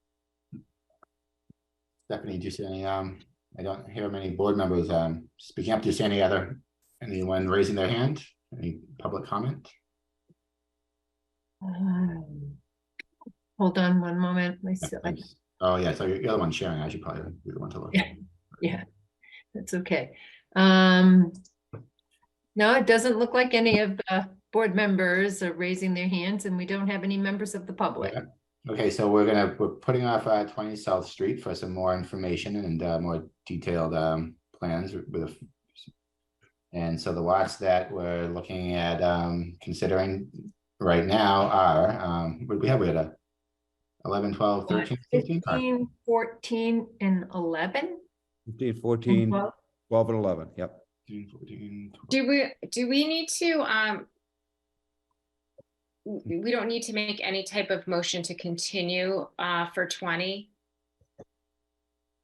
Stephanie, do you see any, I don't hear many board members speaking up. Do you see anyone raising their hand? Any public comment? Hold on one moment. Oh, yeah, so you're the one sharing. I should probably be the one to look. Yeah, that's okay. No, it doesn't look like any of the board members are raising their hands, and we don't have any members of the public. Yeah. Okay, so we're putting off 20 South Street for some more information and more detailed plans and so the lots that we're looking at considering right now are what we have? We had 11, 12, 13, 15, 15, 14, and 11. 15, 14, 12. 12, and 11. Yep. 15, 14, Do we need to, we don't need to make any type of motion to continue for 20?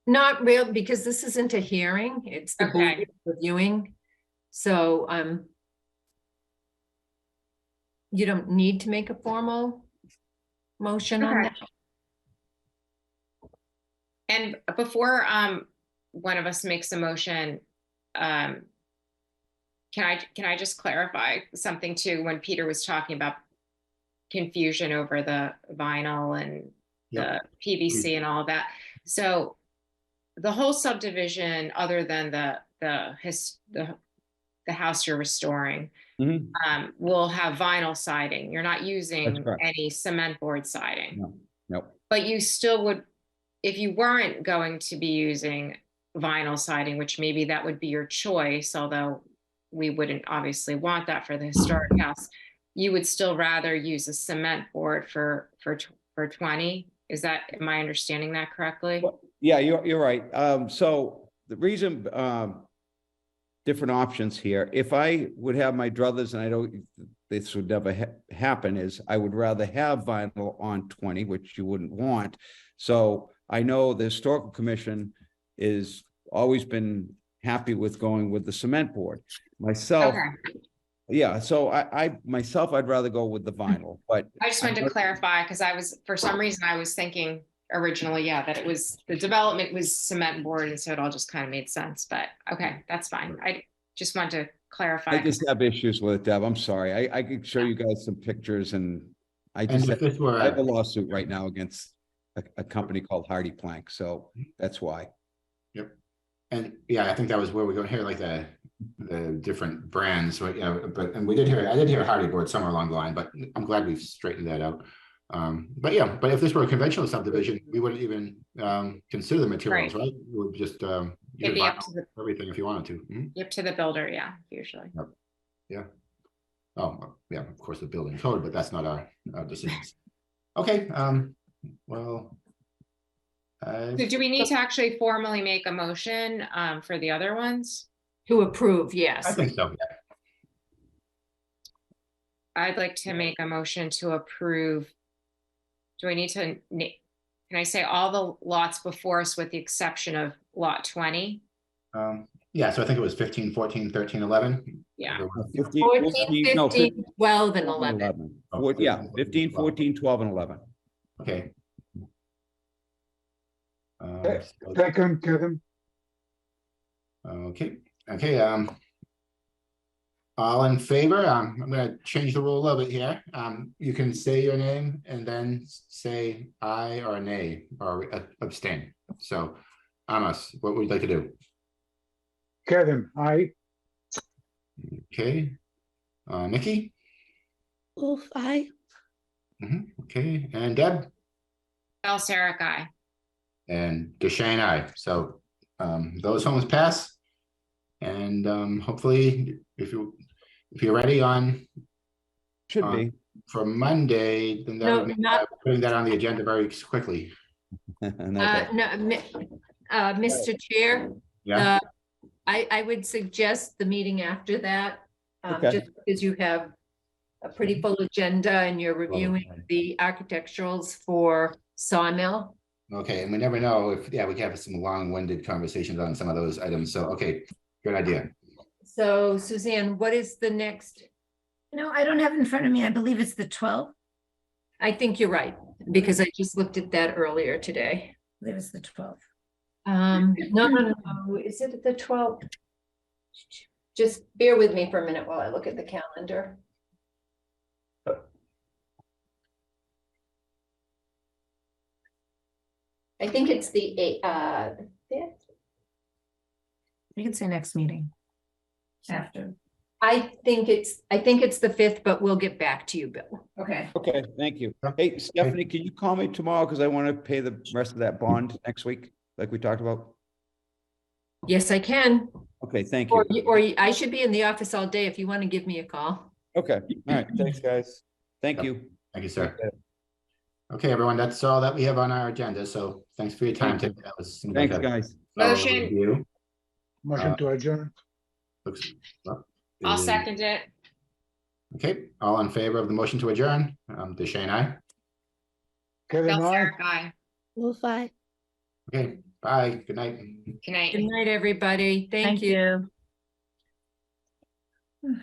Not real, because this isn't a hearing. It's the board Okay. reviewing. So, you don't need to make a formal motion on Okay. that. And before one of us makes a motion, can I just clarify something too? When Peter was talking about confusion over the vinyl and the PVC and all of that. So the whole subdivision, other than the house you're restoring, Mhm. will have vinyl siding. You're not using That's correct. any cement board siding. No. Nope. But you still would, if you weren't going to be using vinyl siding, which maybe that would be your choice, although we wouldn't obviously want that for the historic house, you would still rather use a cement board for 20. am I understanding that correctly? Yeah, you're right. So the reason, different options here, if I would have my druthers, and I don't, this would never happen, is I would rather have vinyl on 20, which you wouldn't want. So I know the Historical Commission is always been happy with going with the cement board. Myself, Okay. yeah, so I myself, I'd rather go with the vinyl, but I just wanted to clarify, because for some reason, I was thinking originally, yeah, that the development was cement board, and so it all just kind of made sense, but okay, that's fine. I just wanted to clarify. I just have issues with it, Deb. I'm sorry. I could show you guys some pictures, and I And just if this were, I have a lawsuit right now against a company called Hardy Plank, so that's why. and yeah, I think that was where we're going here, like the different brands, right? Yeah, but, and I did hear Hardy Board somewhere along the line, but I'm glad we've straightened that out. But yeah, but if this were a conventional subdivision, we wouldn't even consider the materials, right? We would just It'd use be up vinyl, to everything if you wanted to. Mhm. up to the builder, yeah, usually. Oh, yeah, of course, the building code, but that's not our decisions. Okay, well. So do we need to actually formally make a motion for the other ones? To approve, I yes. think so, yeah. I'd like to make a motion to approve. Do I need to, can I say all the lots before us with the exception of lot 20? Yeah, so I think it was 15, 14, 13, 11. Yeah. 14, No, 15, 12, and 11. Yeah, 15, 14, 12, and 11. Okay. Second, Kevin. Okay, all in favor? I'm gonna change the rule a little bit here. You can say your name and then say aye or nay or abstain. So, Amos, what would you like to do? Kevin, aye. Okay, Nikki? Wolf, aye. Okay, and Deb? Bell Sarah guy. And DeShane, aye. So those homes pass. And hopefully, if you're ready on Should be. for Monday, then that No, would mean not- putting that on the agenda very quickly. Okay. Mr. Chair, Yeah, I would suggest the meeting after that. Okay. Just because you have a pretty full agenda and you're reviewing the architecturals for Sawmill. okay, and we never know if, yeah, we could have some long-winded conversations on some of those items. So, okay, good idea. So Suzanne, what is the next? No, I don't have it in front of me. I believe it's the 12th. I think you're right, because I just looked at that earlier today. I believe it's the 12th. No, is it the 12th? Just bear with me for a minute while I look at the calendar. I think it's the 5th. You can say next meeting. After. I think it's the 5th, but we'll get back to you, Bill. Okay. Okay, thank you. Hey, Stephanie, can you call me tomorrow? Because I want to pay the rest of that bond next week, like we talked about. Yes, I can. Okay, thank you. Or I should be in the office all day if you want to give me a call. Okay, all right, thanks, guys. Thank you. Thank you, sir. Okay, everyone, that's all that we have on our agenda. So thanks for your time today. That was seemed like Thanks, a guys. thorough Motion. review. Motion to adjourn. Looks- I'll is- second it. Okay, all in favor of the motion to adjourn? DeShane, aye. Kevin, Bell aye. Sarah guy. Wolf, aye. Okay, bye, good night. Good night. Good night, everybody. Thank you. you.